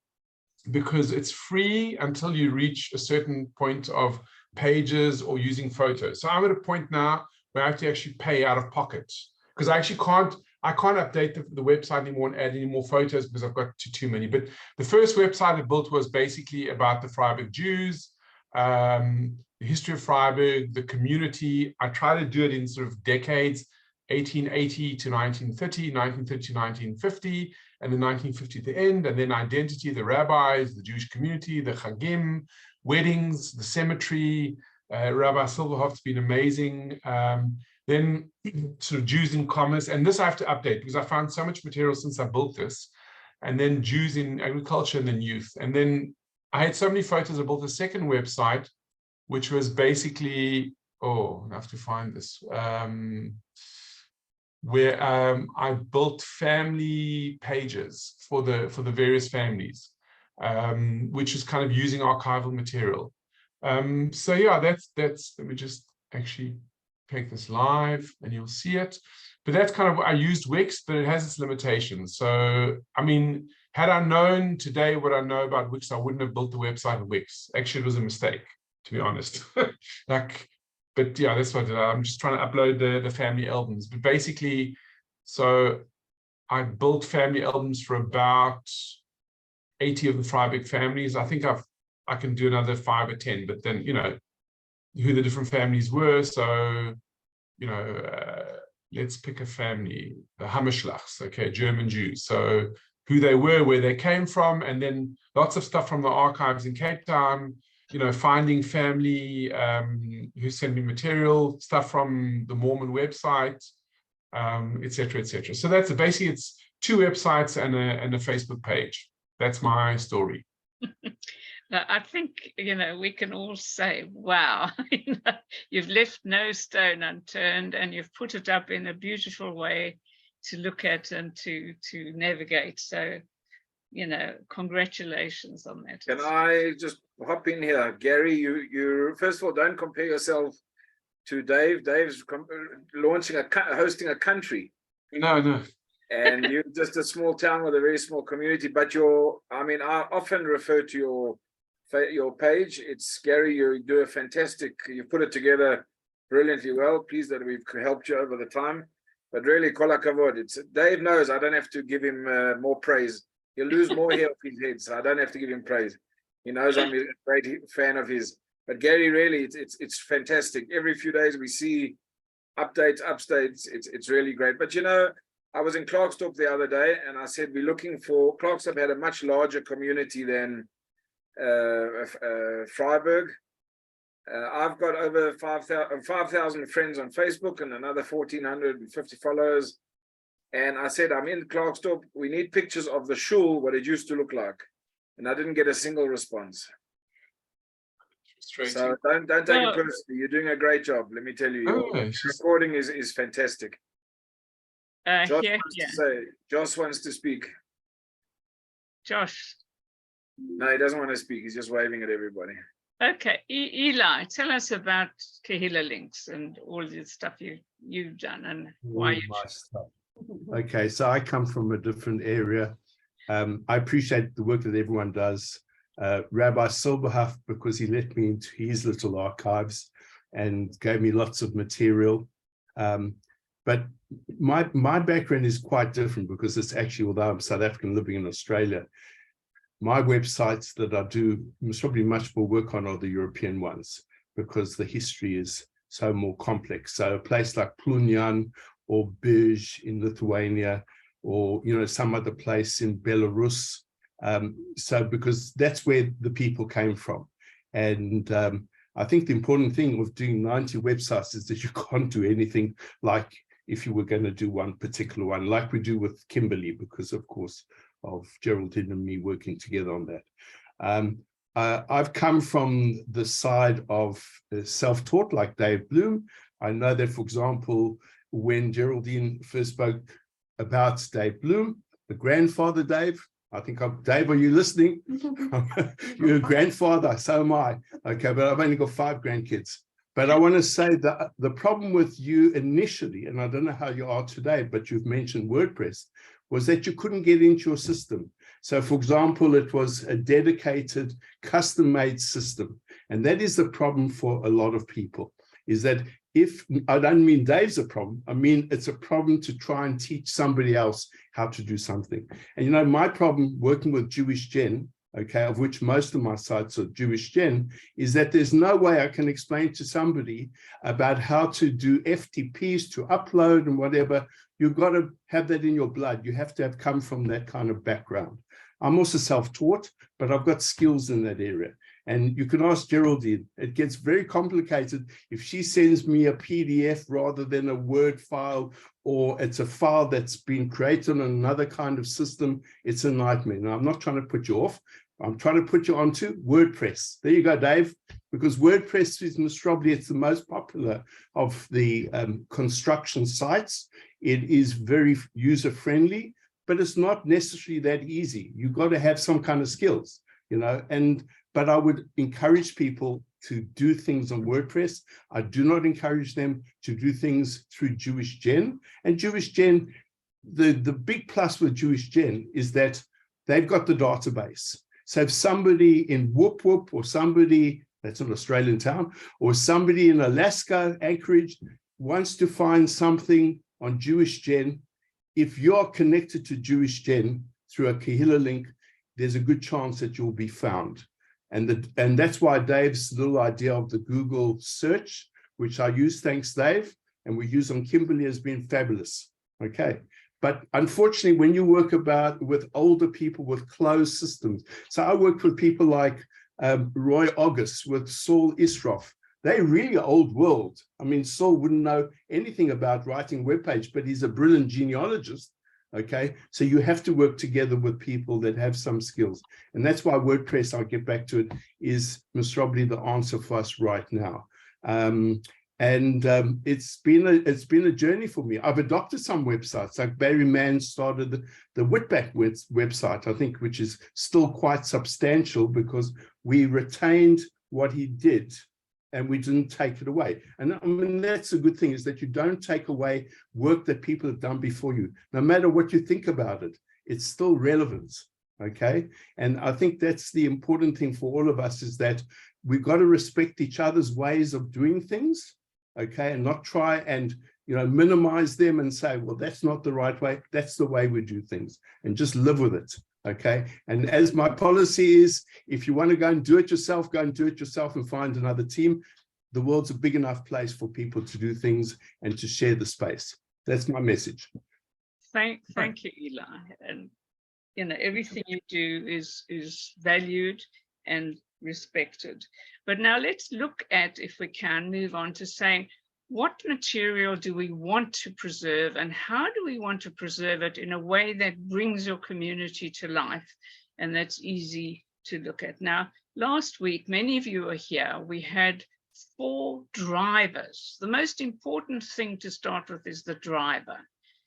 Because it's free until you reach a certain point of pages or using photos. So I'm at a point now where I have to actually pay out of pocket, because I actually can't update the website anymore and add any more photos because I've got too many. But the first website I built was basically about the Vryburg Jews, the history of Vryburg, the community. I try to do it in sort of decades, 1880 to 1930, 1930 to 1950, and then 1950 at the end, and then identity, the rabbis, the Jewish community, the Chagim, weddings, the cemetery. Rabbi Silverhoff's been amazing. Then sort of Jews in commerce, and this I have to update because I found so much material since I built this. And then Jews in agriculture, and then youth. And then I had so many photos. I built a second website, which was basically, I have to find this, where I built family pages for the various families, which is kind of using archival material. So yeah, that's let me just actually take this live and you'll see it. But that's kind of, I used Wix, but it has its limitations. So, I mean, had I known today what I know about Wix, I wouldn't have built the website of Wix. Actually, it was a mistake, to be honest. But yeah, that's what I did. I'm just trying to upload the family albums. But basically, so I built family albums for about 80 of the Vryburg families. I think I can do another 5 or 10, but then, you know, who the different families were. So, you know, let's pick a family, the Hammerschlachts, okay, German Jews. So who they were, where they came from, and then lots of stuff from the archives in Cape Town, you know, finding family who sent me material, stuff from the Mormon website, et cetera, et cetera. So that's basically, it's 2 websites and a Facebook page. That's my story. I think, you know, we can all say, wow, you've left no stone unturned, and you've put it up in a beautiful way to look at and to navigate. So, you know, congratulations on that. Can I just hop in here? Gary, you first of all, don't compare yourself to Dave. Dave's hosting a country. No. And you're just a small town with a very small community. But I often refer to your page. It's Gary, you do a fantastic, you put it together brilliantly well. Pleased that we've helped you over the time. But really, kol hakavod. Dave knows I don't have to give him more praise. He'll lose more hair off his head, so I don't have to give him praise. He knows I'm a great fan of his. But Gary, really, it's fantastic. Every few days we see updates. It's really great. But you know, I was in Klerksdorp the other day, and I said we're looking for. Klerksdorp had a much larger community than Vryburg. I've got over 5,000 friends on Facebook and another 1,450 followers. And I said, I'm in Klerksdorp. We need pictures of the shul, what it used to look like. And I didn't get a single response. So don't take it personally. You're doing a great job. Let me tell you, your recording is fantastic. Josh wants to speak. Josh. No, he doesn't want to speak. He's just waving at everybody. Okay, Eli, tell us about Kahila Links and all the stuff you've done and why you My stuff. Okay, so I come from a different area. I appreciate the work that everyone does. Rabbi Silberhoff, because he let me into his little archives and gave me lots of material. But my background is quite different because it's actually, although I'm South African living in Australia, my websites that I do probably much more work on are the European ones because the history is so more complex. So a place like Plunyan or Birj in Lithuania, or some other place in Belarus. So because that's where the people came from. And I think the important thing of doing 90 websites is that you can't do anything like if you were going to do one particular one, like we do with Kimberley, because of course of Geraldine and me working together on that. I've come from the side of self-taught like Dave Bloom. I know that, for example, when Geraldine first spoke about Dave Bloom, the grandfather Dave, I think Dave, are you listening? You're a grandfather, so am I. Okay, but I've only got 5 grandkids. But I want to say that the problem with you initially, and I don't know how you are today, but you've mentioned WordPress, was that you couldn't get into your system. So for example, it was a dedicated custom-made system. And that is the problem for a lot of people, is that if, I don't mean Dave's a problem, I mean, it's a problem to try and teach somebody else how to do something. And my problem working with Jewish Gen, okay, of which most of my sites are Jewish Gen, is that there's no way I can explain to somebody about how to do FTPs to upload and whatever. You've got to have that in your blood. You have to have come from that kind of background. I'm also self-taught, but I've got skills in that area. And you can ask Geraldine, it gets very complicated if she sends me a PDF rather than a Word file, or it's a file that's been created on another kind of system. It's a nightmare. Now, I'm not trying to put you off. I'm trying to put you onto WordPress. There you go, Dave, because WordPress is probably it's the most popular of the construction sites. It is very user-friendly, but it's not necessarily that easy. You've got to have some kind of skills, but I would encourage people to do things on WordPress. I do not encourage them to do things through Jewish Gen. And Jewish Gen, the big plus with Jewish Gen is that they've got the database. So if somebody in Whoop Whoop, or somebody that's an Australian town, or somebody in Alaska, Anchorage, wants to find something on Jewish Gen, if you're connected to Jewish Gen through a Kahila link, there's a good chance that you'll be found. And that's why Dave's little idea of the Google search, which I use, thanks Dave, and we use on Kimberley, has been fabulous. Okay. But unfortunately, when you work with older people with closed systems, so I worked with people like Roy August with Saul Isroff. They're really old world. I mean, Saul wouldn't know anything about writing web page, but he's a brilliant genealogist. Okay, so you have to work together with people that have some skills. And that's why WordPress, I'll get back to it, is most probably the answer for us right now. It's been a journey for me. I've adopted some websites, like Barry Mann started the Whitback website, I think, which is still quite substantial because we retained what he did and we didn't take it away. And I mean, that's a good thing, is that you don't take away work that people have done before you. No matter what you think about it, it's still relevant, okay? And I think that's the important thing for all of us, is that we've got to respect each other's ways of doing things, okay? And not try and, minimize them and say, well, that's not the right way. That's the way we do things, and just live with it. Okay. And as my policy is, if you want to go and do it yourself, go and do it yourself and find another team. The world's a big enough place for people to do things and to share the space. That's my message. Thank you, Eli. And everything you do is valued and respected. But now let's look at, if we can, move on to saying, what material do we want to preserve, and how do we want to preserve it in a way that brings your community to life and that's easy to look at? Now, last week, many of you are here. We had 4 drivers. The most important thing to start with is the driver.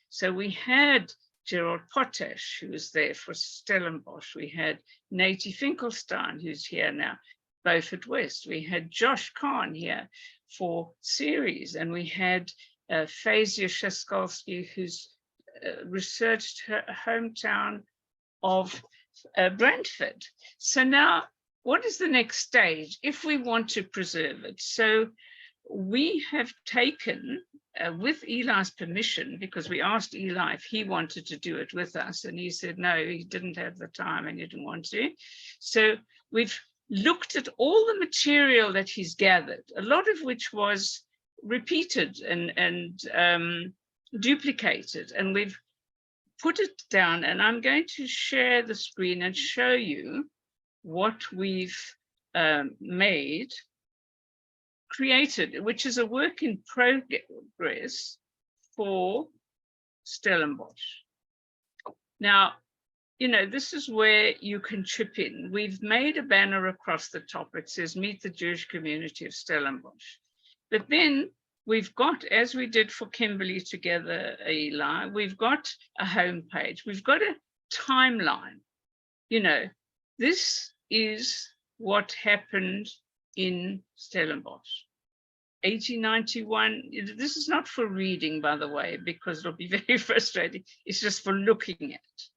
So we had Gerald Potash, who was there for Stellenbosch. We had Nati Finkelstein, who's here now, Beaufort West. We had Josh Kahn here for Ceres, and we had Fazia Shaskolsky, who's researched her hometown of Brantford. So now, what is the next stage if we want to preserve it? So we have taken, with Eli's permission, because we asked Eli if he wanted to do it with us, and he said no, he didn't have the time and he didn't want to. So we've looked at all the material that he's gathered, a lot of which was repeated and duplicated, and we've put it down, and I'm going to share the screen and show you what we've created, which is a work in progress for Stellenbosch. Now, you know, this is where you can chip in. We've made a banner across the top. It says, "Meet the Jewish community of Stellenbosch." But then we've got, as we did for Kimberley Together, Eli, we've got a homepage. We've got a timeline. You know, this is what happened in Stellenbosch. 1891, this is not for reading, by the way, because it'll be very frustrating. It's just for looking at.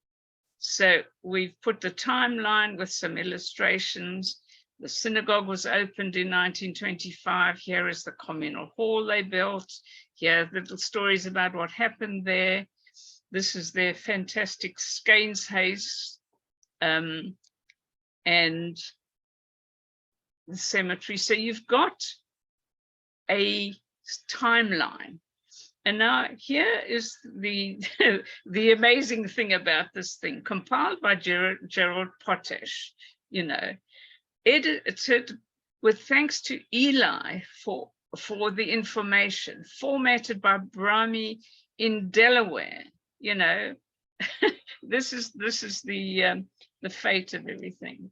So we've put the timeline with some illustrations. The synagogue was opened in 1925. Here is the communal hall they built. Here are little stories about what happened there. This is their fantastic Skeenshuis and the cemetery. So you've got a timeline. And now here is the the amazing thing about this thing, compiled by Gerald Potash, you know, edited with thanks to Eli for the information, formatted by Bramie in Delaware. You know, this is the fate of everything.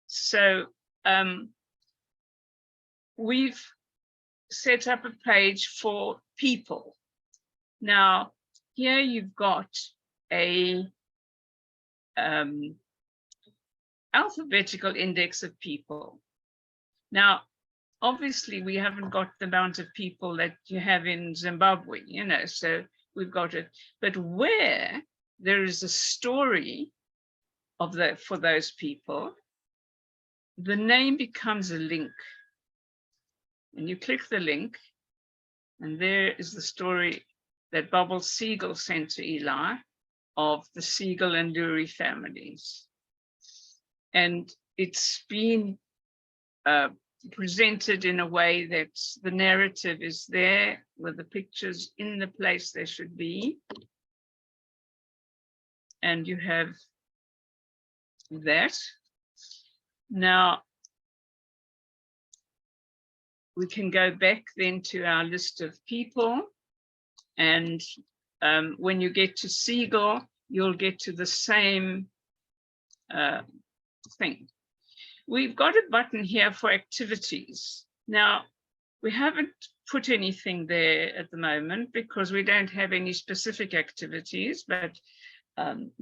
So we've set up a page for people. Now, here you've got a alphabetical index of people. Now, obviously, we haven't got the amount of people that you have in Zimbabwe, you know, so we've got it. But where there is a story of for those people, the name becomes a link. And you click the link, and there is the story that Bobble Siegel sent to Eli of the Siegel and Lurie families. And it's been presented in a way that the narrative is there with the pictures in the place they should be. And you have that. Now, we can go back then to our list of people. And when you get to Siegel, you'll get to the same thing. We've got a button here for activities. Now, we haven't put anything there at the moment because we don't have any specific activities, but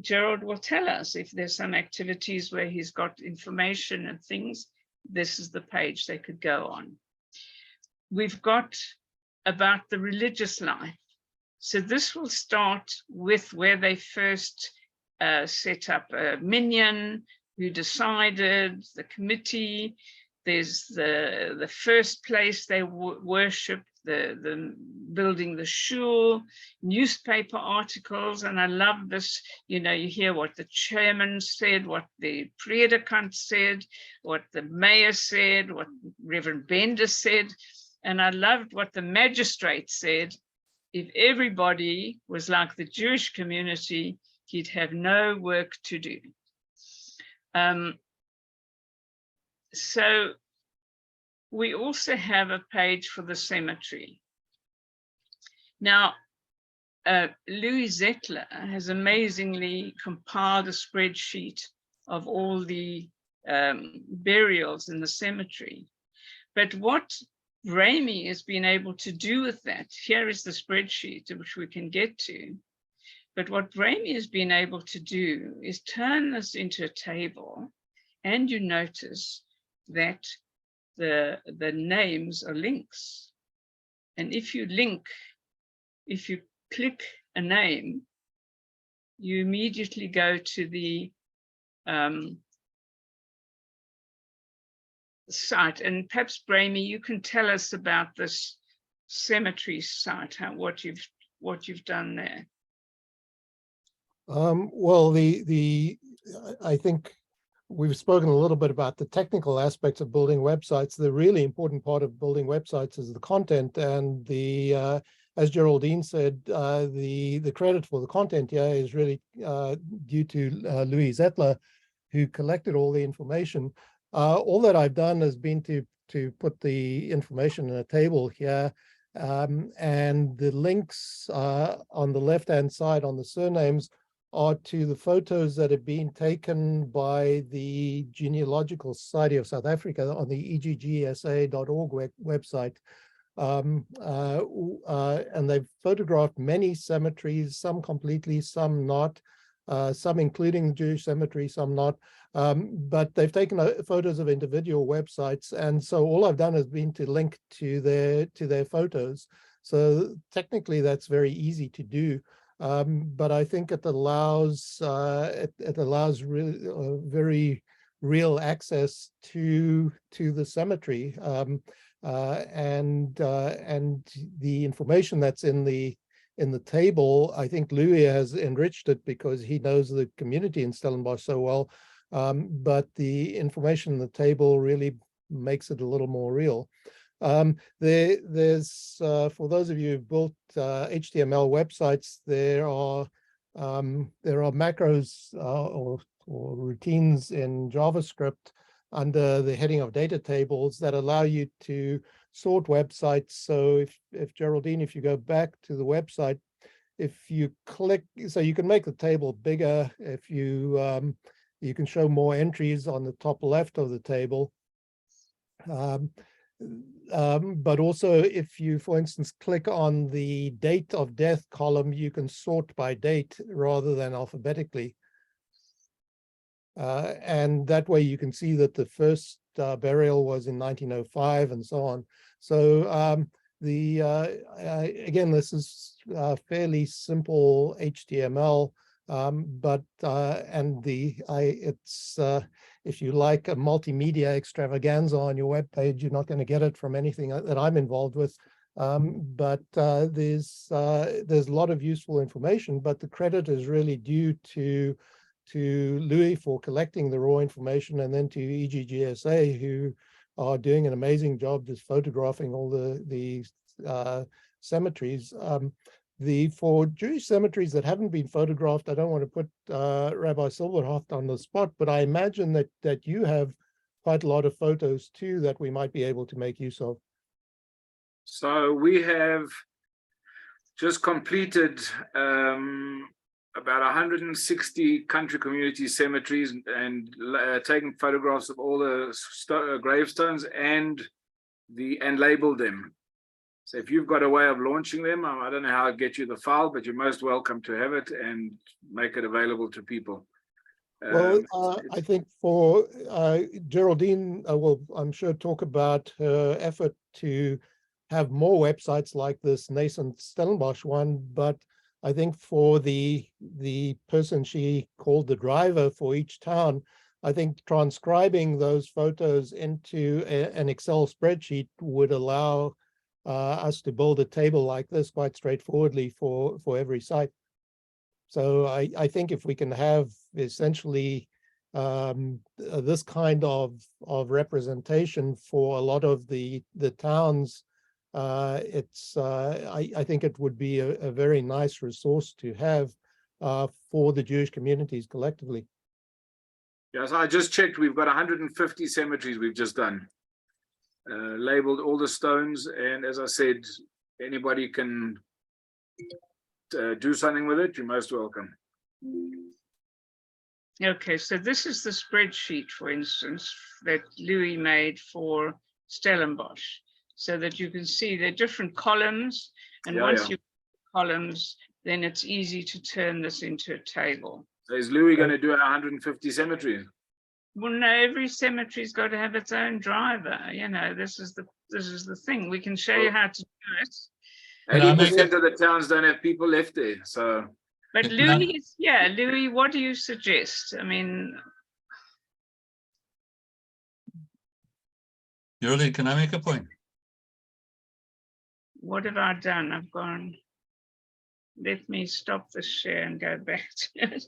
Gerald will tell us if there's some activities where he's got information and things. This is the page they could go on. We've got about the religious life. So this will start with where they first set up a minyan, who decided, the committee. There's the first place they worship, the building the shul, newspaper articles, and I love this. You know, you hear what the chairman said, what the predikant said, what the mayor said, what Reverend Bender said, and I loved what the magistrate said. If everybody was like the Jewish community, he'd have no work to do. So we also have a page for the cemetery. Now, Louis Zettler has amazingly compiled a spreadsheet of all the burials in the cemetery. But what Bramie has been able to do with that, here is the spreadsheet which we can get to. But what Bramie has been able to do is turn this into a table, and you notice that the names are links. And if you click a name, you immediately go to the site. And perhaps, Bramie, you can tell us about this cemetery site, what you've done there. Well, I think we've spoken a little bit about the technical aspects of building websites. The really important part of building websites is the content, and as Geraldine said, the credit for the content here is really due to Louis Zettler, who collected all the information. All that I've done has been to put the information in a table here, and the links on the left-hand side on the surnames are to the photos that have been taken by the Genealogical Society of South Africa on the eggsa.org website. And they've photographed many cemeteries, some completely, some not, some including the Jewish cemetery, some not. But they've taken photos of individual websites, and so all I've done has been to link to their photos. So technically, that's very easy to do. But I think it allows really very real access to the cemetery, and the information that's in the table. I think Louis has enriched it because he knows the community in Stellenbosch so well. But the information in the table really makes it a little more real. There's for those of you who've built HTML websites, there are macros or routines in JavaScript under the heading of data tables that allow you to sort websites. So if Geraldine, if you go back to the website, if you click, so you can make the table bigger. If you you can show more entries on the top left of the table. But also if you, for instance, click on the date of death column, you can sort by date rather than alphabetically. And that way you can see that the first burial was in 1905 and so on. So again, this is fairly simple HTML, but it's if you like a multimedia extravaganza on your web page, you're not going to get it from anything that I'm involved with. But there's a lot of useful information, but the credit is really due to Louis for collecting the raw information, and then to EGGSA, who are doing an amazing job just photographing all the cemeteries. For Jewish cemeteries that haven't been photographed, I don't want to put Rabbi Silverhoff on the spot, but I imagine that you have quite a lot of photos too that we might be able to make use of. So we have just completed about 160 country community cemeteries and taken photographs of all the gravestones and labeled them. So if you've got a way of launching them, I don't know how I'd get you the file, but you're most welcome to have it and make it available to people. Well, I think for Geraldine will, I'm sure, talk about her effort to have more websites like this nascent Stellenbosch one, but I think for the person she called the driver for each town, I think transcribing those photos into an Excel spreadsheet would allow us to build a table like this quite straightforwardly for every site. So I think if we can have essentially this kind of representation for a lot of the towns, I think it would be a very nice resource to have for the Jewish communities collectively. Yes, I just checked. We've got 150 cemeteries we've just done. Labeled all the stones, and as I said, anybody can do something with it. You're most welcome. Okay, so this is the spreadsheet, for instance, that Louis made for Stellenbosch, so that you can see the different columns, and once you columns, then it's easy to turn this into a table. So is Louis going to do 150 cemeteries? Well, no, every cemetery's got to have its own driver. You know, this is the thing. We can show you how to do it. 80% of the towns don't have people left there. So, but Louis, yeah, Louis, what do you suggest? I mean, Geraldine, can I make a point? what have I done? I've gone. Let me stop the share and go back to it.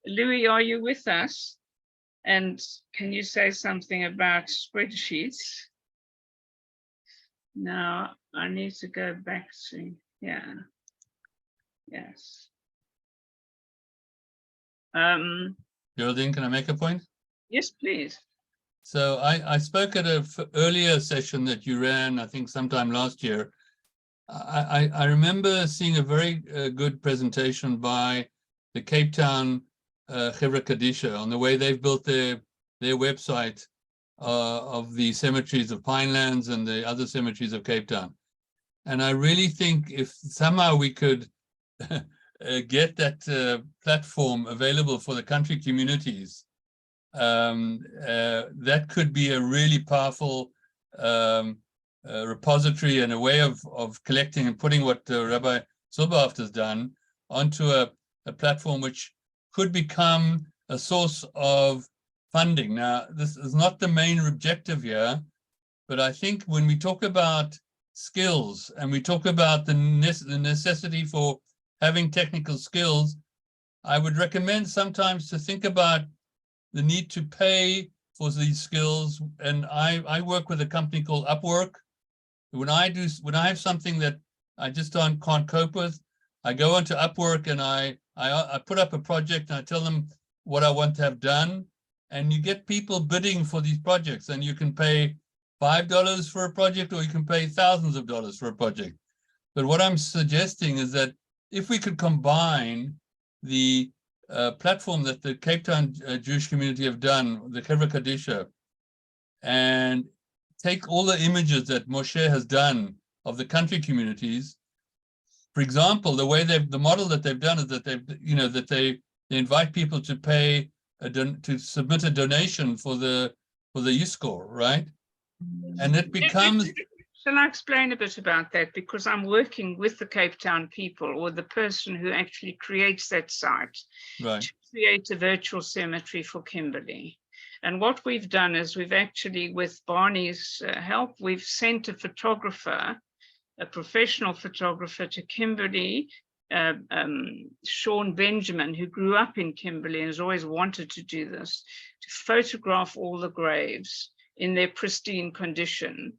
Louis, are you with us? And can you say something about spreadsheets? Now I need to go back to, yeah, yes. Geraldine, can I make a point? Yes, please. So I spoke at an earlier session that you ran, I think sometime last year. I remember seeing a very good presentation by the Cape Town Chevra Kadisha on the way they've built their website of the cemeteries of Pinelands and the other cemeteries of Cape Town. And I really think if somehow we could get that platform available for the country communities, that could be a really powerful repository and a way of collecting and putting what Rabbi Silberhoft has done onto a platform which could become a source of funding. Now, this is not the main objective here, but I think when we talk about skills and we talk about the necessity for having technical skills, I would recommend sometimes to think about the need to pay for these skills. And I work with a company called Upwork. When I have something that I just can't cope with, I go onto Upwork and I put up a project and I tell them what I want to have done. And you get people bidding for these projects, and you can pay $5 for a project, or you can pay thousands of dollars for a project. But what I'm suggesting is that if we could combine the platform that the Cape Town Jewish community have done, the Chevra Kadisha, and take all the images that Moshe has done of the country communities. For example, the model that they've done is that they invite people to pay to submit a donation for the U-score, right? And it becomes. Shall I explain a bit about that? Because I'm working with the Cape Town people, or the person who actually creates that site, right, to create a virtual cemetery for Kimberley. And what we've done is we've actually, with Barney's help, we've sent a photographer, a professional photographer, to Kimberley, Sean Benjamin, who grew up in Kimberley and has always wanted to do this, to photograph all the graves in their pristine condition.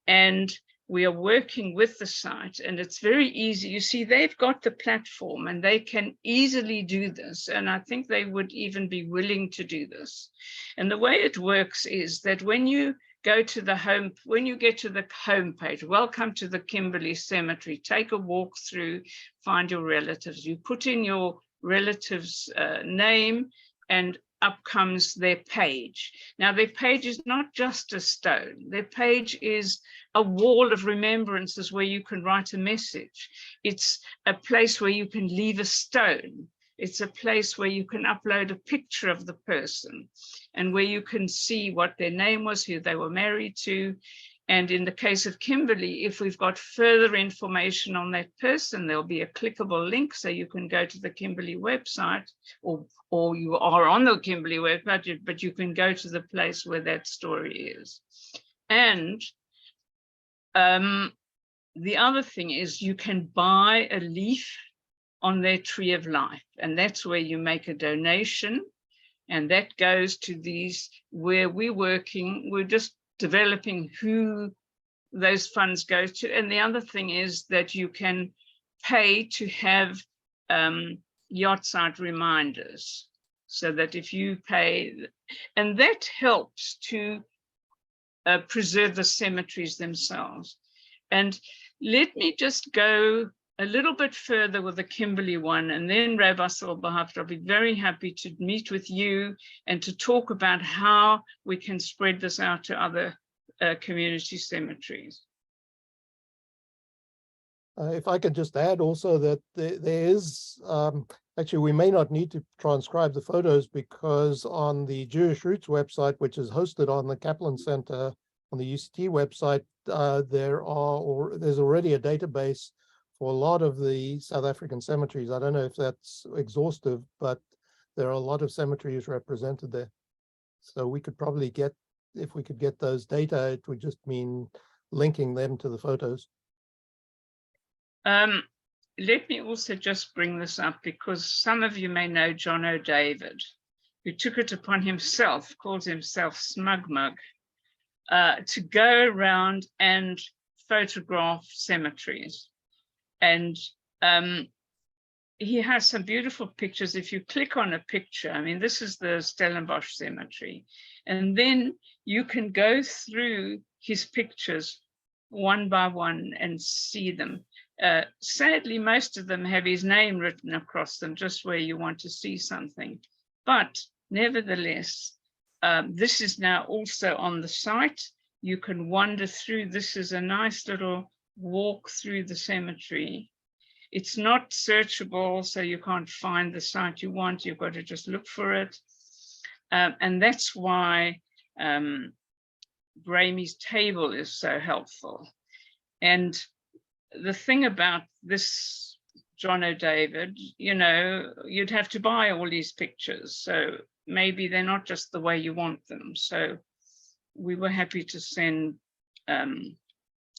And we are working with the site, and it's very easy. You see, they've got the platform and they can easily do this. And I think they would even be willing to do this. And the way it works is that when you get to the home page, welcome to the Kimberley Cemetery, take a walk through, find your relatives. You put in your relative's name, and up comes their page. Now, their page is not just a stone. Their page is a wall of remembrances where you can write a message. It's a place where you can leave a stone. It's a place where you can upload a picture of the person, and where you can see what their name was, who they were married to. And in the case of Kimberley, if we've got further information on that person, there'll be a clickable link, so you can go to the Kimberley website, or you are on the Kimberley website, but you can go to the place where that story is. And the other thing is you can buy a leaf on their tree of life, and that's where you make a donation, and that goes to these where we're working. We're just developing who those funds go to. And the other thing is that you can pay to have yacht site reminders, so that if you pay, and that helps to preserve the cemeteries themselves. And let me just go a little bit further with the Kimberley one, and then Rabbi Silberhoft, I'll be very happy to meet with you and to talk about how we can spread this out to other community cemeteries. If I could just add also that there is, actually, we may not need to transcribe the photos because on the Jewish Roots website, which is hosted on the Kaplan Centre on the UCT website, there's already a database for a lot of the South African cemeteries. I don't know if that's exhaustive, but there are a lot of cemeteries represented there. So we could probably get, if we could get those data, it would just mean linking them to the photos. Let me also just bring this up because some of you may know John O'David, who took it upon himself, calls himself Smug Mug, to go around and photograph cemeteries. And he has some beautiful pictures. If you click on a picture, I mean, this is the Stellenbosch Cemetery, and then you can go through his pictures one by one and see them. Sadly, most of them have his name written across them, just where you want to see something. But nevertheless, this is now also on the site. You can wander through. This is a nice little walk through the cemetery. It's not searchable, so you can't find the site you want. You've got to just look for it. And that's why Bramie's table is so helpful. And the thing about this John O'David, you know, you'd have to buy all these pictures. So maybe they're not just the way you want them. So we were happy to send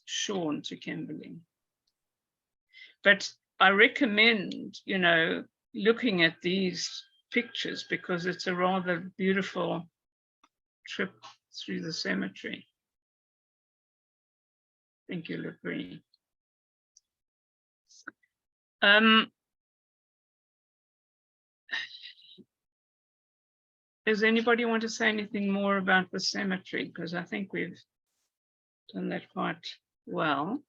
Sean to Kimberley. But I recommend, you know, looking at these pictures because it's a rather beautiful trip through the cemetery. I think you'll agree. Does anybody want to say anything more about the cemetery? Because I think we've done that quite well.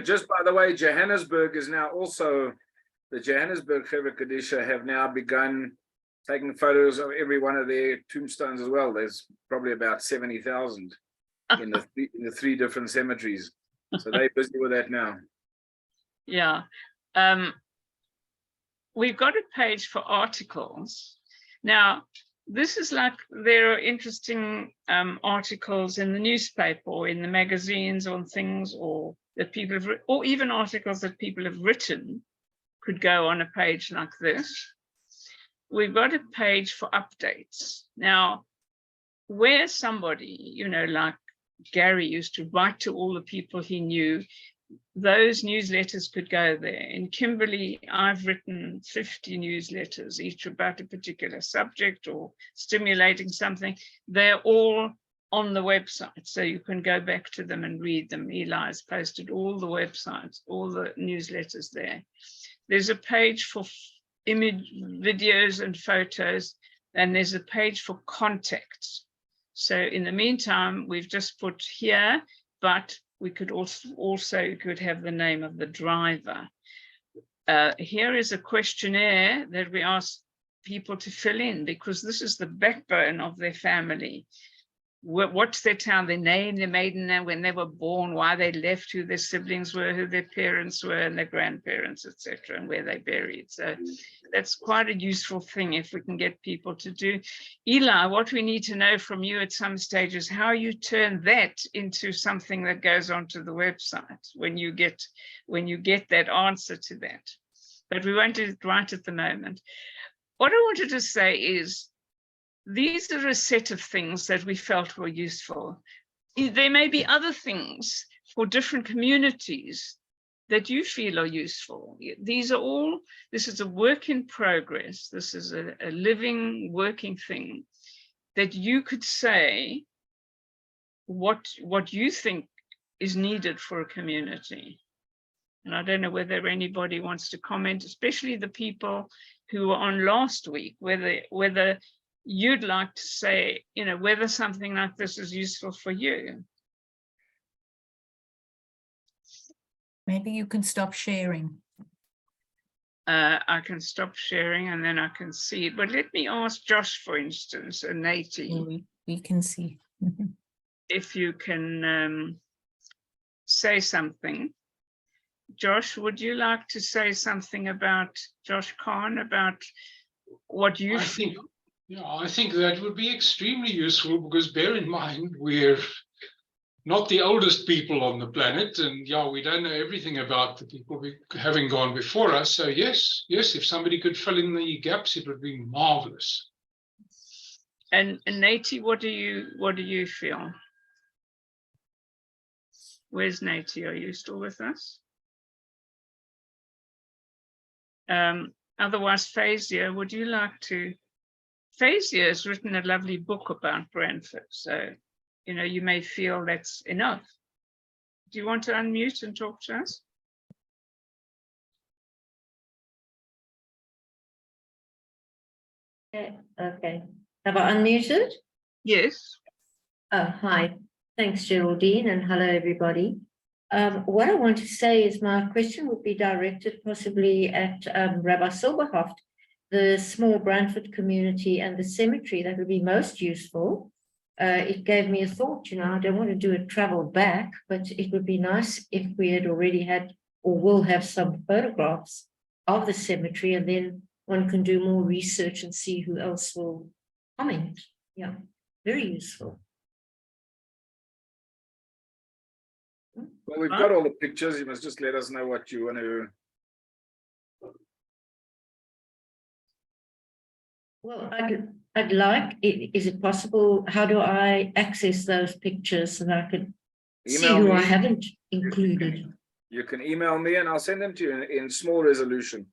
Just by the way, Johannesburg is now also, the Johannesburg Kadisha have now begun taking photos of every one of their tombstones as well. There's probably about 70,000 in the three different cemeteries. So they're busy with that now. Yeah. We've got a page for articles. Now, this is like, there are interesting articles in the newspaper or in the magazines on things, or that people have, or even articles that people have written could go on a page like this. We've got a page for updates. Now, where somebody, you know, like Gary used to write to all the people he knew, those newsletters could go there. In Kimberley, I've written 50 newsletters, each about a particular subject or stimulating something. They're all on the website, so you can go back to them and read them. Eli's posted all the websites, all the newsletters there. There's a page for image, videos and photos, and there's a page for contacts. So in the meantime, we've just put here, but we could also could have the name of the driver. Here is a questionnaire that we ask people to fill in, because this is the backbone of their family. What's their town, their name, their maiden name, when they were born, why they left, who their siblings were, who their parents were, and their grandparents, etc., and where they buried. So that's quite a useful thing if we can get people to do. Eli, what we need to know from you at some stage is how you turn that into something that goes onto the website when you get that answer to that. But we won't do it right at the moment. What I wanted to say is, these are a set of things that we felt were useful. There may be other things for different communities that you feel are useful. These are all, this is a work in progress. This is a living, working thing that you could say what you think is needed for a community. And I don't know whether anybody wants to comment, especially the people who were on last week, whether you'd like to say, you know, whether something like this is useful for you. Maybe you can stop sharing. I can stop sharing and then I can see it. But let me ask Josh, for instance, and Nati. We can see. If you can say something. Josh, would you like to say something about Josh Kahn, about what you feel? I think that would be extremely useful, because bear in mind, we're not the oldest people on the planet, and we don't know everything about the people having gone before us. So yes, if somebody could fill in the gaps, it would be marvelous. And Nati, what do you feel? Where's Nati? Are you still with us? Otherwise, Fazia, would you like to? Fazia has written a lovely book about Brantford, so you may feel that's enough. Do you want to unmute and talk to us? Okay. Have I unmuted? Yes. Oh, hi. Thanks, Geraldine, and hello, everybody. What I want to say is my question would be directed possibly at Rabbi Silberhoft, the small Brantford community and the cemetery. That would be most useful. It gave me a thought, I don't want to do a travel back, but it would be nice if we had already had or will have some photographs of the cemetery, and then one can do more research and see who else will comment. Yeah, very useful. Well, we've got all the pictures. You must just let us know what you want to. Well, I'd like, is it possible, how do I access those pictures so that I could see who I haven't included? You can email me and I'll send them to you in small resolution.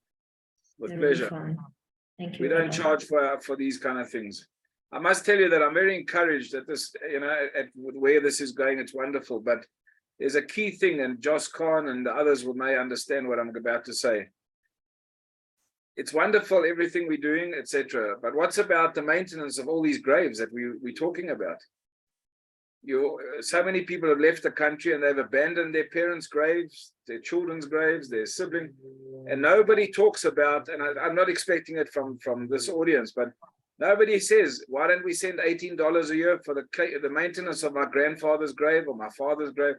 With pleasure. Thank you. We don't charge for these kind of things. I must tell you that I'm very encouraged at this, at where this is going. It's wonderful, but there's a key thing, and Josh Kahn and the others may understand what I'm about to say. It's wonderful, everything we're doing, etc. But what's about the maintenance of all these graves that we're talking about? So many people have left the country and they've abandoned their parents' graves, their children's graves, their siblings, and nobody talks about, and I'm not expecting it from this audience, but nobody says, why don't we send $18 a year for the maintenance of my grandfather's grave or my father's grave?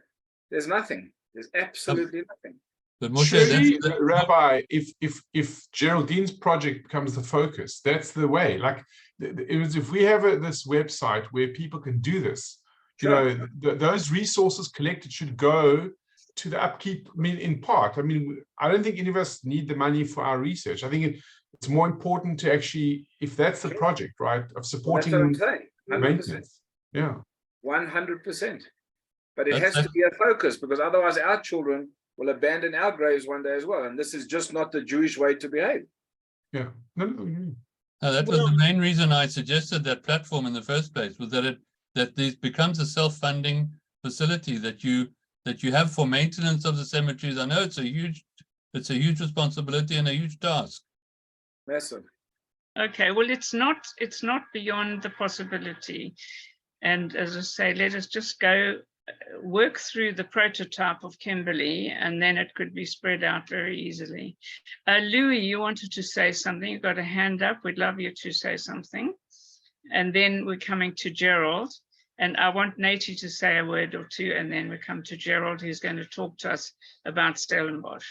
There's nothing. There's absolutely nothing. But Moshe, surely, Rabbi, if Geraldine's project becomes the focus, that's the way. Like, if we have this website where people can do this, Sure. Those resources collected should go to the upkeep. I mean, in part, I don't think any of us need the money for our research. I think it's more important to actually, if that's the project, right, of supporting That's what I'm saying. 100%. maintenance. Yeah. 100%. But it has to be a focus, because otherwise our children will abandon our graves one day as well. And this is just not the Jewish way to behave. Yeah. No. that was the main reason I suggested that platform in the first place, was that this becomes a self-funding facility that you have for maintenance of the cemeteries. I know it's a huge responsibility and a huge task. Massive. Okay, well, it's not beyond the possibility. And as I say, let us just go work through the prototype of Kimberley, and then it could be spread out very easily. Louis, you wanted to say something. You've got a hand up. We'd love you to say something. And then we're coming to Gerald. And I want Nati to say a word or two, and then we come to Gerald, who's going to talk to us about Stellenbosch.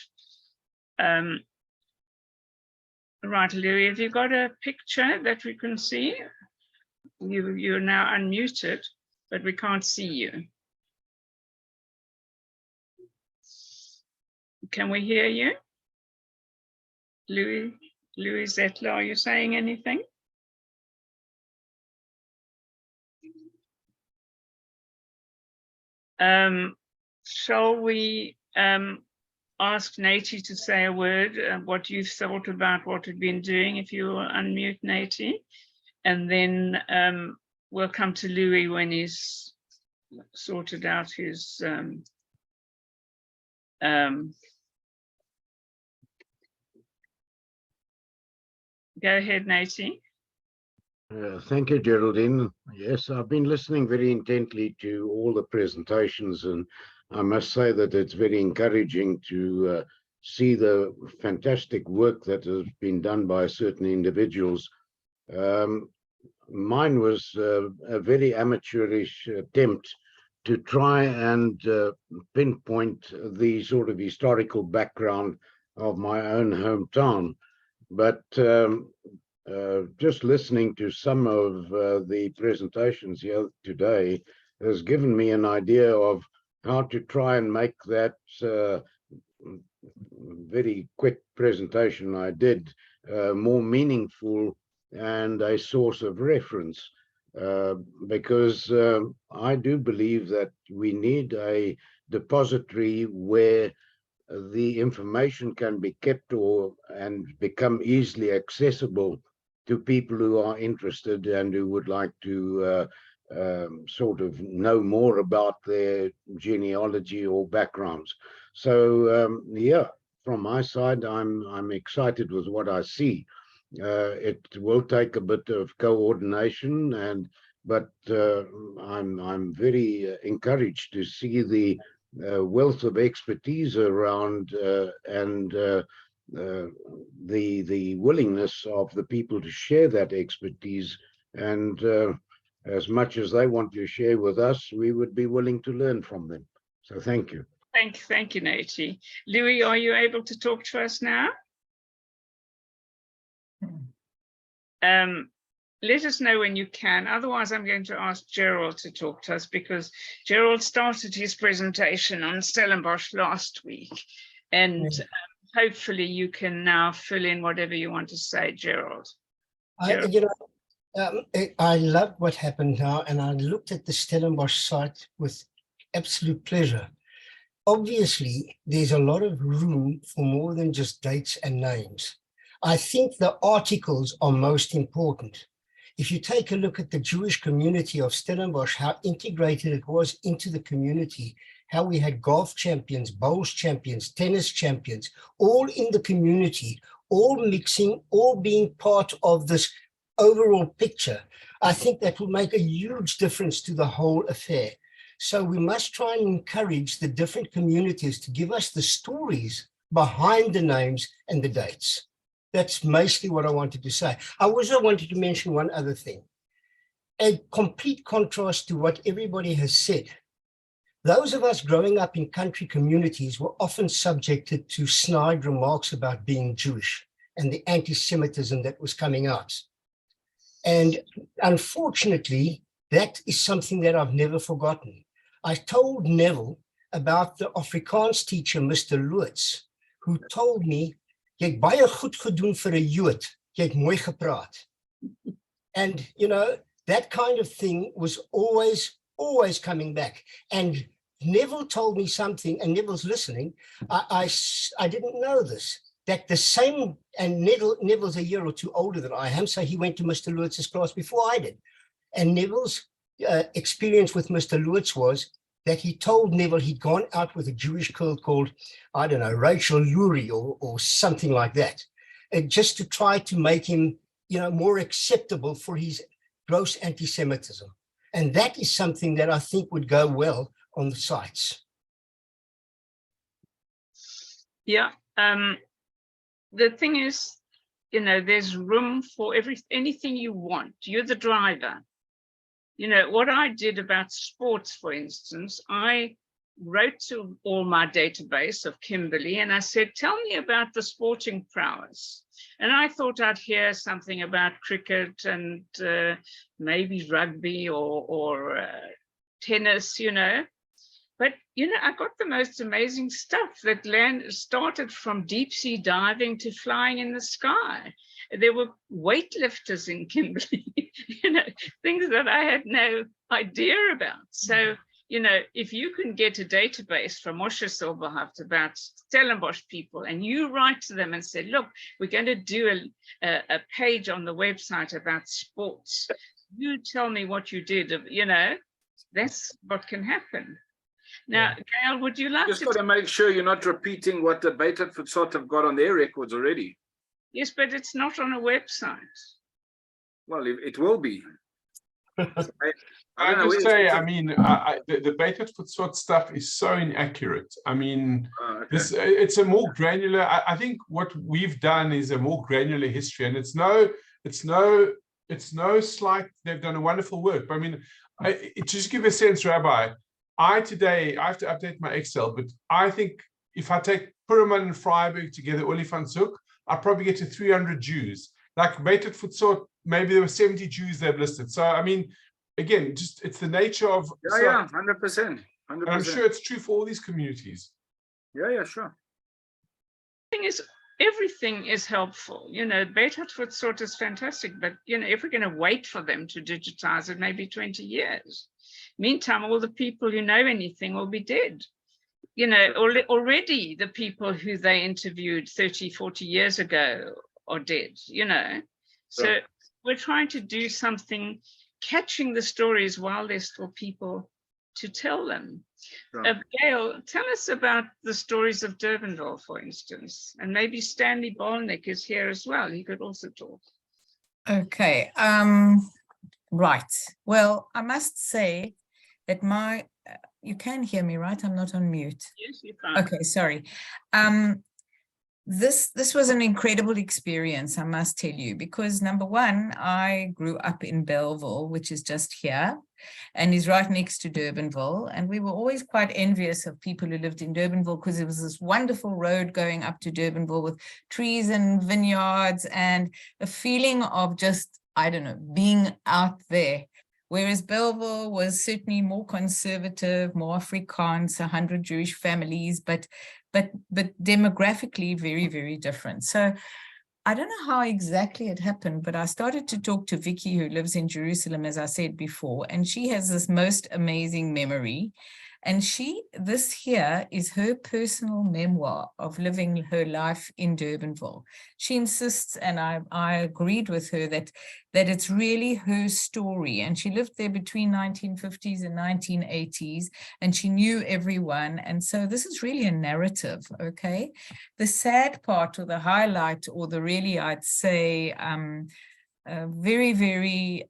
Right, Louis, have you got a picture that we can see? You're now unmuted, but we can't see you. Can we hear you? Louis Zettler, are you saying anything? Shall we ask Nati to say a word, what you've thought about what we've been doing, if you will unmute Nati, and then we'll come to Louis when he's sorted out his go ahead, Nati. Thank you, Geraldine. Yes, I've been listening very intently to all the presentations, and I must say that it's very encouraging to see the fantastic work that has been done by certain individuals. Mine was a very amateurish attempt to try and pinpoint the sort of historical background of my own hometown. But just listening to some of the presentations here today has given me an idea of how to try and make that very quick presentation I did more meaningful and a source of reference, because I do believe that we need a depository where the information can be kept and become easily accessible to people who are interested and who would like to sort of know more about their genealogy or backgrounds. So yeah, from my side, I'm excited with what I see. It will take a bit of coordination, but I'm very encouraged to see the wealth of expertise around and the willingness of the people to share that expertise. And as much as they want to share with us, we would be willing to learn from them. So thank you. Thank you, Nati. Louis, are you able to talk to us now? Let us know when you can. Otherwise, I'm going to ask Gerald to talk to us, because Gerald started his presentation on Stellenbosch last week. And hopefully you can now fill in whatever you want to say, Gerald. I love what happened now, and I looked at the Stellenbosch site with absolute pleasure. Obviously, there's a lot of room for more than just dates and names. I think the articles are most important. If you take a look at the Jewish community of Stellenbosch, how integrated it was into the community, how we had golf champions, bowls champions, tennis champions, all in the community, all mixing, all being part of this overall picture, I think that will make a huge difference to the whole affair. So we must try and encourage the different communities to give us the stories behind the names and the dates. That's mostly what I wanted to say. I also wanted to mention one other thing. A complete contrast to what everybody has said. Those of us growing up in country communities were often subjected to snide remarks about being Jewish and the anti-Semitism that was coming out. And unfortunately, that is something that I've never forgotten. I told Neville about the Afrikaans teacher, Mr. Lutz, who told me, "Jy het baie goed gedoen vir 'n Jood, jy het mooi gepraat." And, you know, that kind of thing was always coming back. And Neville told me something, and Neville's listening. I didn't know this, that the same, and Neville's a year or two older than I am, so he went to Mr. Lutz's class before I did. And Neville's experience with Mr. Lutz was that he told Neville he'd gone out with a Jewish girl called, I don't know, Rachel Lurie or something like that, just to try to make him, you know, more acceptable for his gross anti-Semitism. And that is something that I think would go well on the sites. Yeah. The thing is, you know, there's room for anything you want. You're the driver. You know, what I did about sports, for instance, I wrote to all my database of Kimberley and I said, tell me about the sporting prowess. And I thought I'd hear something about cricket and maybe rugby or tennis, you know. But, you know, I got the most amazing stuff that started from deep sea diving to flying in the sky. There were weightlifters in Kimberley, you know, things that I had no idea about. So, you know, if you can get a database from Moshe Silberhaft about Stellenbosch people and you write to them and say, look, we're going to do a page on the website about sports. You tell me what you did, you know, that's what can happen. Now, Gail, would you like just got to make sure you're not repeating what the Beta Futsot have got on their records already. Yes, but it's not on a website. Well, it will be. I just say, I mean, the Beta Futsot stuff is so inaccurate. I mean, it's a more granular. I think what we've done is a more granular history, and it's no slight. They've done a wonderful work. But I mean, to just give a sense, Rabbi, today, I have to update my Excel, but I think if I take Pyramid and Vryburg together, Olifantshoek, I probably get to 300 Jews. Like Beitet Futsot, maybe there were 70 Jews they've listed. So, I mean, again, just it's the nature of. Yeah, 100%. I'm sure it's true for all these communities. Yeah, sure. Thing is, everything is helpful. You know, Beitet Futsot is fantastic, but, you know, if we're going to wait for them to digitize it, maybe 20 years. Meantime, all the people who know anything will be dead. You know, already the people who they interviewed 30, 40 years ago are dead, you know. So Right. we're trying to do something, catching the stories while there's still people to tell them. Right. Gail, tell us about the stories of Durbanville, for instance, and maybe Stanley Bolnick is here as well. He could also talk. Okay, right. Well, I must say that you can hear me, right? I'm not on mute. Yes, you can. Okay, sorry. This was an incredible experience, I must tell you, because number one, I grew up in Belleville, which is just here, and is right next to Durbanville. And we were always quite envious of people who lived in Durbanville because it was this wonderful road going up to Durbanville with trees and vineyards and a feeling of just, I don't know, being out there. Whereas Belleville was certainly more conservative, more Afrikaans, 100 Jewish families, but demographically very, very different. So I don't know how exactly it happened, but I started to talk to Vicky, who lives in Jerusalem, as I said before, and she has this most amazing memory. And this here is her personal memoir of living her life in Durbanville. She insists, and I agreed with her, that it's really her story. And she lived there between 1950s and 1980s, and she knew everyone. And so this is really a narrative, okay? The sad part, or the highlight, or the really, I'd say, very, very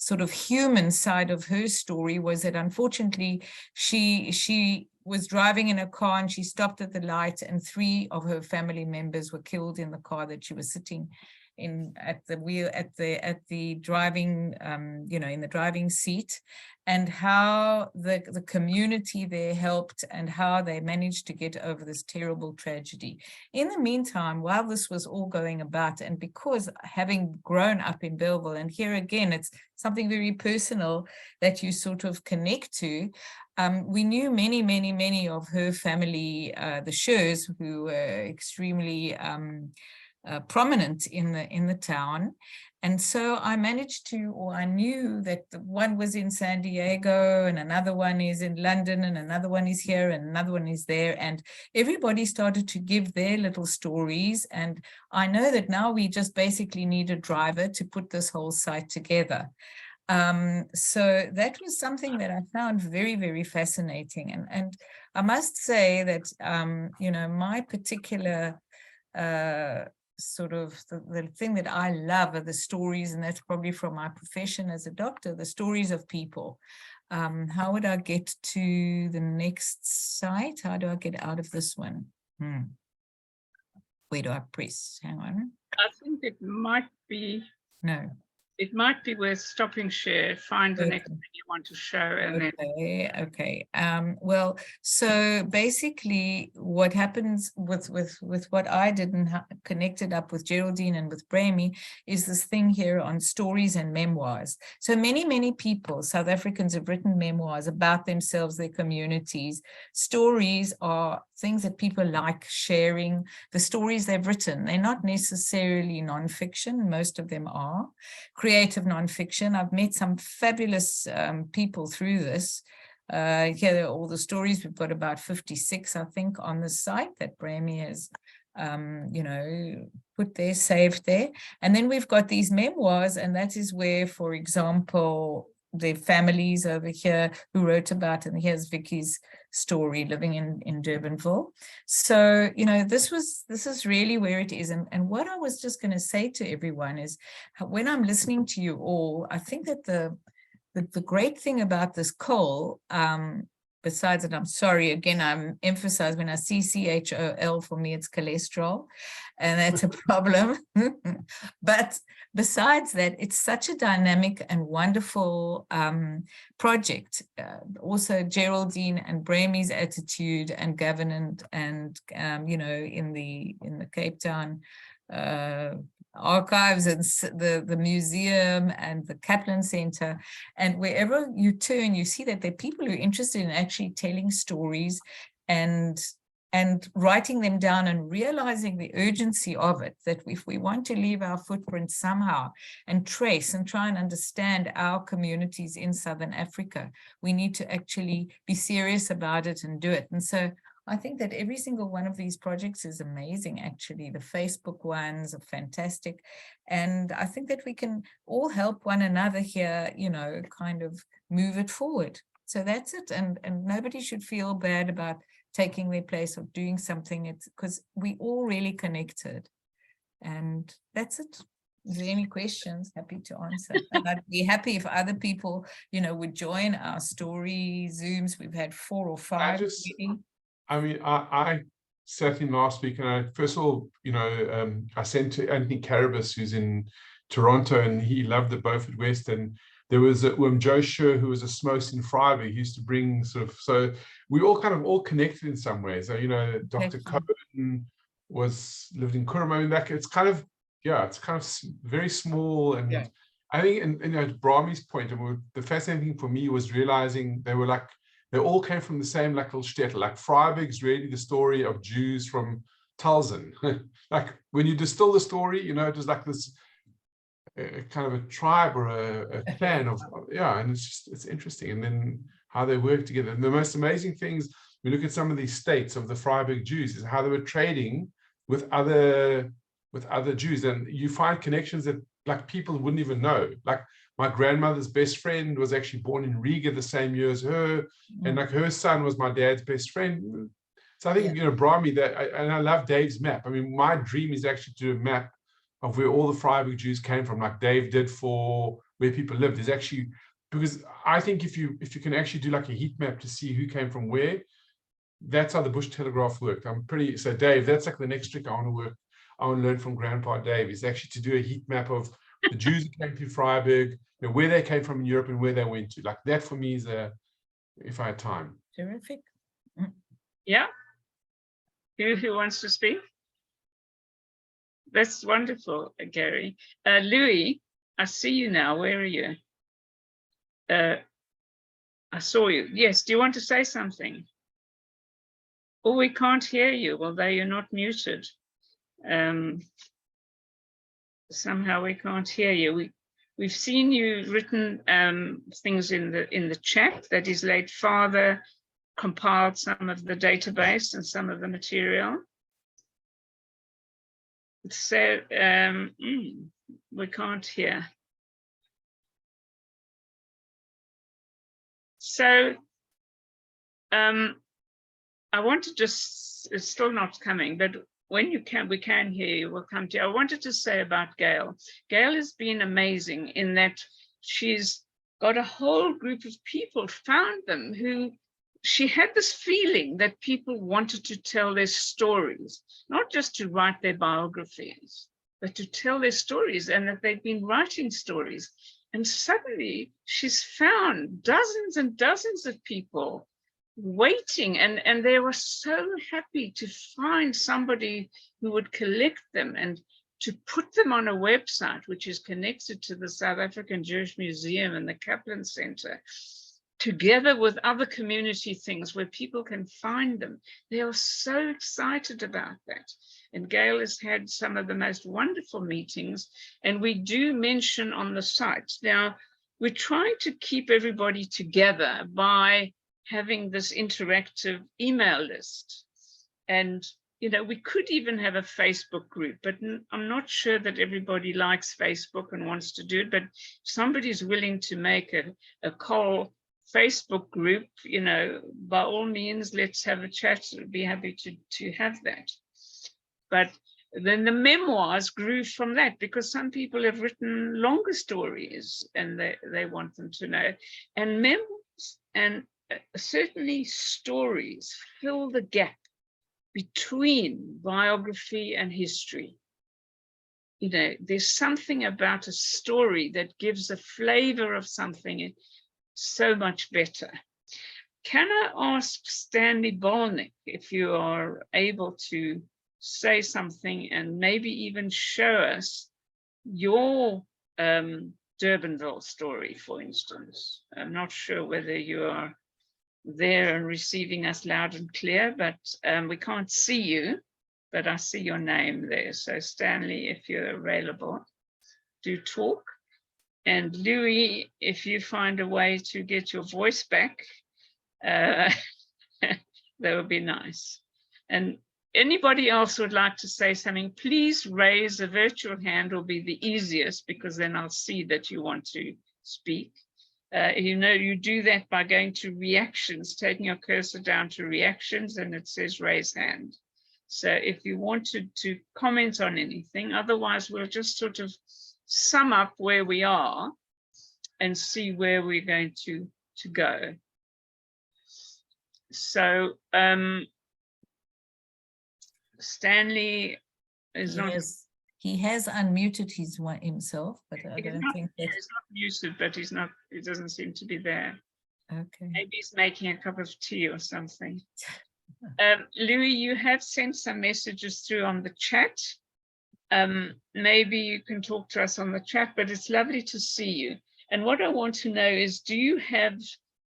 sort of human side of her story was that unfortunately she was driving in a car and she stopped at the light, and 3 of her family members were killed in the car that she was sitting in at the wheel, at the driving, in the driving seat, and how the community there helped and how they managed to get over this terrible tragedy. In the meantime, while this was all going about, and because having grown up in Belleville, and here again, it's something very personal that you sort of connect to, we knew many, many, many of her family, the Schurs, who were extremely prominent in the town. And so I managed to, or I knew that one was in San Diego, and another one is in London, and another one is here, and another one is there. And everybody started to give their little stories. And I know that now we just basically need a driver to put this whole site together. So that was something that I found very, very fascinating. And I must say that, my particular sort of the thing that I love are the stories, and that's probably from my profession as a doctor, the stories of people. How would I get to the next site? How do I get out of this one? Where do I press? Hang on. I think it might be. No. It might be worth stopping share, find the next thing you want to show, and then. Okay. Well, so basically what happens with what I did and connected up with Geraldine and with Bramie is this thing here on stories and memoirs. So many, many people, South Africans, have written memoirs about themselves, their communities. Stories are things that people like sharing, the stories they've written. They're not necessarily nonfiction, most of them are. Creative nonfiction. I've met some fabulous people through this. Here are all the stories. We've got about 56, I think, on the site that Bramie has, put there, saved there. And then we've got these memoirs, and that is where, for example, the families over here who wrote about, and here's Vicky's story living in Durbanville. So, this is really where it is. And what I was just going to say to everyone is, when I'm listening to you all, I think that the great thing about this CHOL besides it, I'm sorry, again, I'm emphasized when I see CHOL, for me, it's cholesterol, and that's a problem. But besides that, it's such a dynamic and wonderful project. Also, Geraldine and Bramie's attitude and Garrun and you know, in the Cape Town archives and the museum and the Kaplan Centre, and wherever you turn, you see that there are people who are interested in actually telling stories and writing them down and realizing the urgency of it, that if we want to leave our footprint somehow and trace and try and understand our communities in Southern Africa, we need to actually be serious about it and do it. And so I think that every single one of these projects is amazing, actually. The Facebook ones are fantastic. And I think that we can all help one another here, you know, kind of move it forward. So that's it. And nobody should feel bad about taking their place or doing something. It's because we all really connected. And that's it. Is there any questions? Happy to answer. And I'd be happy if other people, you know, would join our story Zooms. We've had 4 or 5. I mean, I sat in last week, and I first of all, you know, I sent to Anthony Carabas, who's in Toronto, and he loved the Beaufort West. And there was Joe Scher, who was a Smos in Vryburg. He used to bring sort of, so we all kind of all connected in some ways. So, you know, Dr. Cohen lived in Kurum. I mean, like, it's kind of, yeah, it's kind of very small. And yeah. I think, and you know, Bramie's point, the fascinating thing for me was realizing they were like, they all came from the same like little shtetl. Like Vryburg is really the story of Jews from Talzin. Like when you distill the story, you know, it was like this kind of a tribe or a clan of, yeah, and it's interesting. And then how they work together. And the most amazing things, we look at some of these states of the Vryburg Jews, is how they were trading with other Jews. And you find connections that like people wouldn't even know. Like my grandmother's best friend was actually born in Riga the same year as her. And like her son was my dad's best friend. So I think, you know, Bramie, and I love Dave's map. I mean, my dream is actually to do a map of where all the Vryburg Jews came from, like Dave did for where people lived. Is actually, because I think if you can actually do like a heat map to see who came from where, that's how the Bush Telegraph worked. So Dave, that's like the next trick I want to learn from Grandpa Dave, is actually to do a heat map of the Jews who came to Vryburg, you know, where they came from in Europe and where they went to. Like that for me is if I had time. Terrific. Yeah. Who wants to speak? That's wonderful, Gary. Louis, I see you now. Where are you? I saw you. Yes, do you want to say something? Oh, we can't hear you, although you're not muted. Somehow we can't hear you. We've seen you written things in the chat that his late father compiled some of the database and some of the material. So we can't hear. So I want to just, it's still not coming, but when we can hear you, we'll come to you. I wanted to say about Gail. Gail has been amazing in that she's got a whole group of people, found them, who she had this feeling that people wanted to tell their stories, not just to write their biographies, but to tell their stories, and that they've been writing stories. And suddenly she's found dozens and dozens of people waiting, and they were so happy to find somebody who would collect them and to put them on a website which is connected to the South African Jewish Museum and the Kaplan Centre, together with other community things where people can find them. They are so excited about that. And Gail has had some of the most wonderful meetings, and we do mention on the site. Now, we're trying to keep everybody together by having this interactive email list. And, you know, we could even have a Facebook group, but I'm not sure that everybody likes Facebook and wants to do it. But if somebody's willing to make a CHOL Facebook group, you know, by all means, let's have a chat. I'd be happy to have that. But then the memoirs grew from that, because some people have written longer stories and they want them to know. And memoirs and certainly stories fill the gap between biography and history. You know, there's something about a story that gives a flavor of something so much better. Can I ask Stanley Bolnick if you are able to say something and maybe even show us your Durbanville story, for instance? I'm not sure whether you are there and receiving us loud and clear, but we can't see you, but I see your name there. So Stanley, if you're available, do talk. And Louis, if you find a way to get your voice back, that would be nice. And anybody else would like to say something, please raise a virtual hand, will be the easiest, because then I'll see that you want to speak. You know, you do that by going to reactions, taking your cursor down to reactions, and it says raise hand. So if you wanted to comment on anything, otherwise we'll just sort of sum up where we are and see where we're going to go. So Stanley is not. He has unmuted himself, but I don't think that he's not muted, but he's not. He doesn't seem to be there. Okay. Maybe he's making a cup of tea or something. Louis, you have sent some messages through on the chat. Maybe you can talk to us on the chat, but it's lovely to see you. And what I want to know is, do you have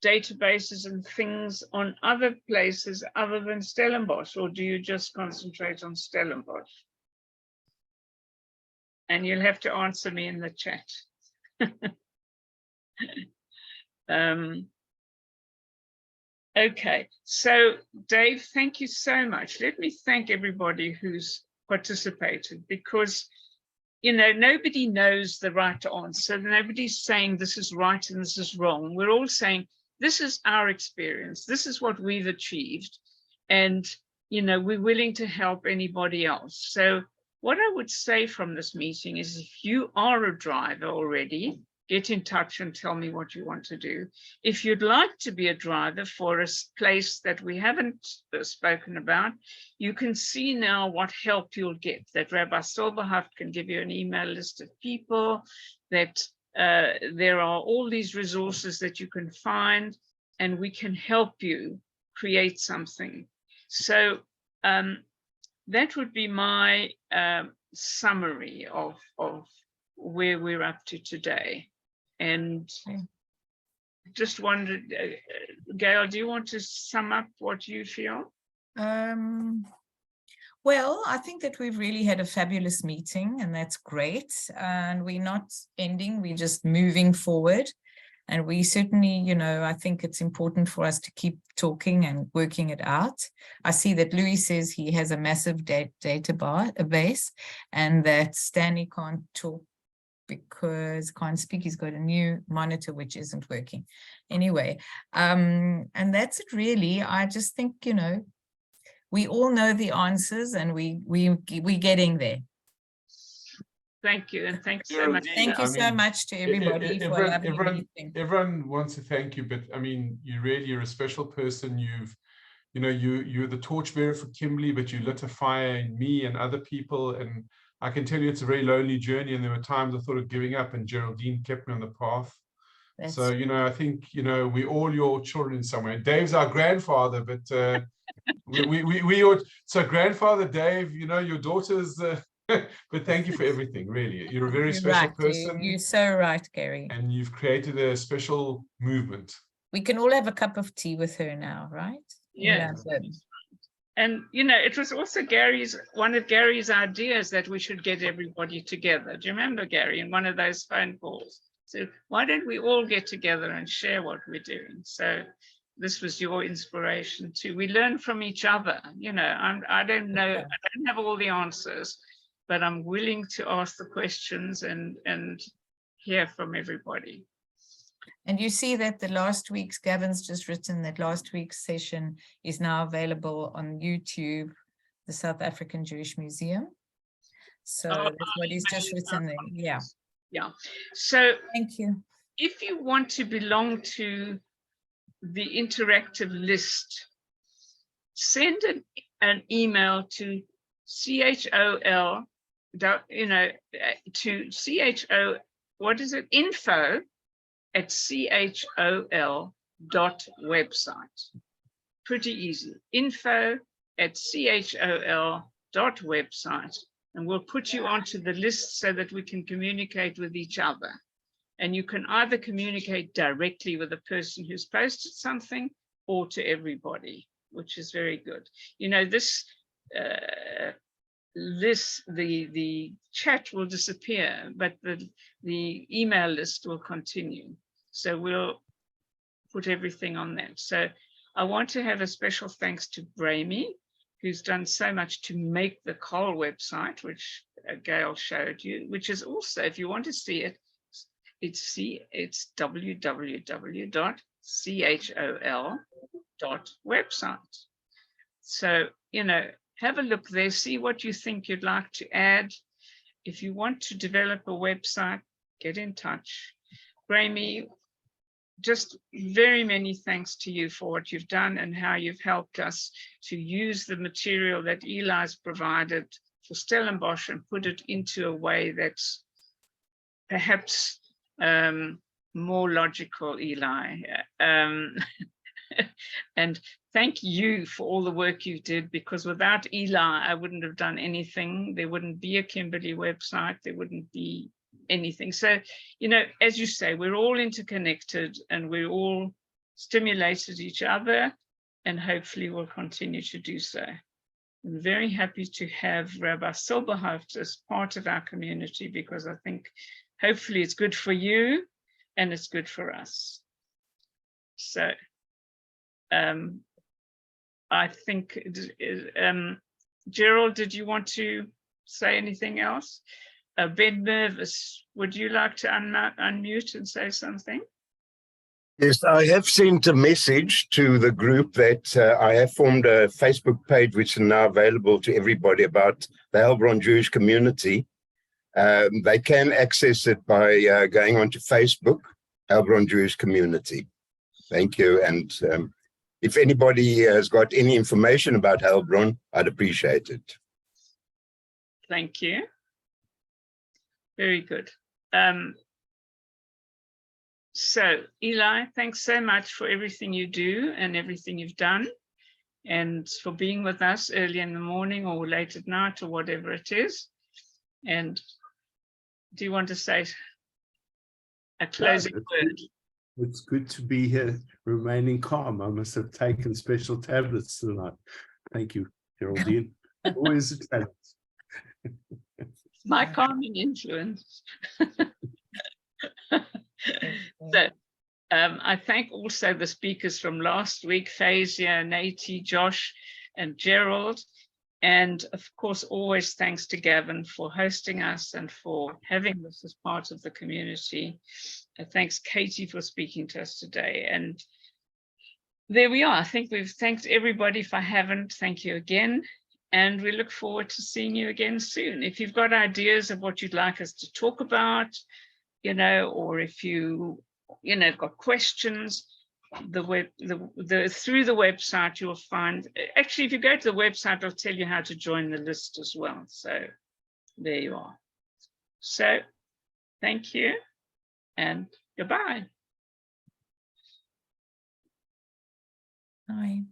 databases and things on other places other than Stellenbosch, or do you just concentrate on Stellenbosch? And you'll have to answer me in the chat. Okay, so Dave, thank you so much. Let me thank everybody who's participated, because, you know, nobody knows the right answer. Nobody's saying this is right and this is wrong. We're all saying, this is our experience. This is what we've achieved. And, you know, we're willing to help anybody else. So what I would say from this meeting is, if you are a driver already, get in touch and tell me what you want to do. If you'd like to be a driver for a place that we haven't spoken about, you can see now what help you'll get. That Rabbi Silberhoff can give you an email list of people, that there are all these resources that you can find, and we can help you create something. So that would be my summary of where we're up to today. And just wondered, Gail, do you want to sum up what you feel? Well, I think that we've really had a fabulous meeting, and that's great. And we're not ending, we're just moving forward. And we certainly, you know, I think it's important for us to keep talking and working it out. I see that Louis says he has a massive database, and that Stanley can't talk because can't speak. He's got a new monitor which isn't working. Anyway, and that's it really. I just think, you know, we all know the answers, and we're getting there. Thank you, and thanks so much. Thank you so much to everybody for having me. Everyone wants to thank you, but I mean, you're a special person. You're the torchbearer for Kimberley, but you lit a fire in me and other people, and I can tell you it's a very lonely journey, and there were times I thought of giving up, and Geraldine kept me on the path. So, you know, I think, you know, we're all your children in some way. Dave's our grandfather, but so grandfather Dave, you know, your daughter's, but thank you for everything, really. You're a very special person. You're so right, Gary. And you've created a special movement. We can all have a cup of tea with her now, right? Yeah. And, you know, it was also one of Gary's ideas that we should get everybody together. Do you remember, Gary, in one of those phone calls? So why don't we all get together and share what we're doing? So this was your inspiration too. We learn from each other. You know, I don't know, I don't have all the answers, but I'm willing to ask the questions and hear from everybody. And you see that Gavin's just written that last week's session is now available on YouTube, the South African Jewish Museum. So that's what he's just written there. Yeah. Yeah. So thank you. If you want to belong to the interactive list, send an email to CHOL, to CHO, what is it? info@chol.website. Pretty easy. info@chol.website. And we'll put you onto the list so that we can communicate with each other. And you can either communicate directly with the person who's posted something or to everybody, which is very good. You know, the chat will disappear, but the email list will continue. So we'll put everything on that. So I want to have a special thanks to Bramie, who's done so much to make the CHOL website, which Gail showed you, which is also, if you want to see it, it's www.chol.website. So, you know, have a look there, see what you think you'd like to add. If you want to develop a website, get in touch. Bramie, just very many thanks to you for what you've done and how you've helped us to use the material that Eli's provided for Stellenbosch and put it into a way that's perhaps more logical, Eli. And thank you for all the work you did, because without Eli, I wouldn't have done anything. There wouldn't be a Kimberley website. There wouldn't be anything. So, you know, as you say, we're all interconnected and we're all stimulated each other, and hopefully we'll continue to do so. I'm very happy to have Rabbi Silberhoft as part of our community, because I think hopefully it's good for you and it's good for us. So I think, Gerald, did you want to say anything else? Ben Mervis, would you like to unmute and say something? Yes, I have sent a message to the group that I have formed a Facebook page which is now available to everybody about the Heilbronn Jewish community. They can access it by going onto Facebook, Heilbronn Jewish Community. Thank you. And if anybody has got any information about Heilbronn, I'd appreciate it. Thank you. Very good. So, Eli, thanks so much for everything you do and everything you've done, and for being with us early in the morning or late at night or whatever it is. And do you want to say a closing word? It's good to be here, remaining calm. I must have taken special tablets tonight. Thank you, Geraldine. Always a talent. My calming influence. So I thank also the speakers from last week, Fazia, Nati, Josh, and Gerald. And of course, always thanks to Gavin for hosting us and for having this as part of the community. Thanks, Katie, for speaking to us today. And there we are. I think we've thanked everybody. If I haven't, thank you again. And we look forward to seeing you again soon. If you've got ideas of what you'd like us to talk about, you know, or if you know, got questions, through the website, you'll find, actually, if you go to the website, I'll tell you how to join the list as well. So there you are. So thank you and goodbye. Bye.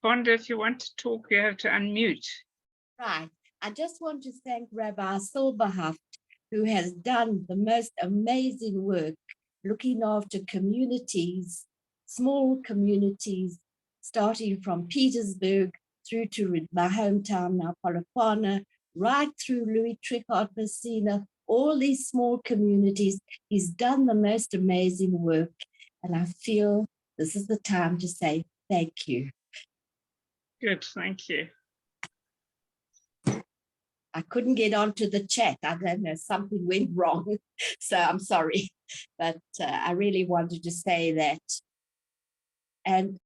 Bonda, if you want to talk, you have to unmute. Right. I just want to thank Rabbi Silberhaft, who has done the most amazing work looking after communities, small communities, starting from Petersburg through to my hometown now, Polokwane, right through Louis Trichardt, Messina, all these small communities. He's done the most amazing work. And I feel this is the time to say thank you. Good, thank you. I couldn't get onto the chat. I don't know, something went wrong. So I'm sorry. But I really wanted to say that. And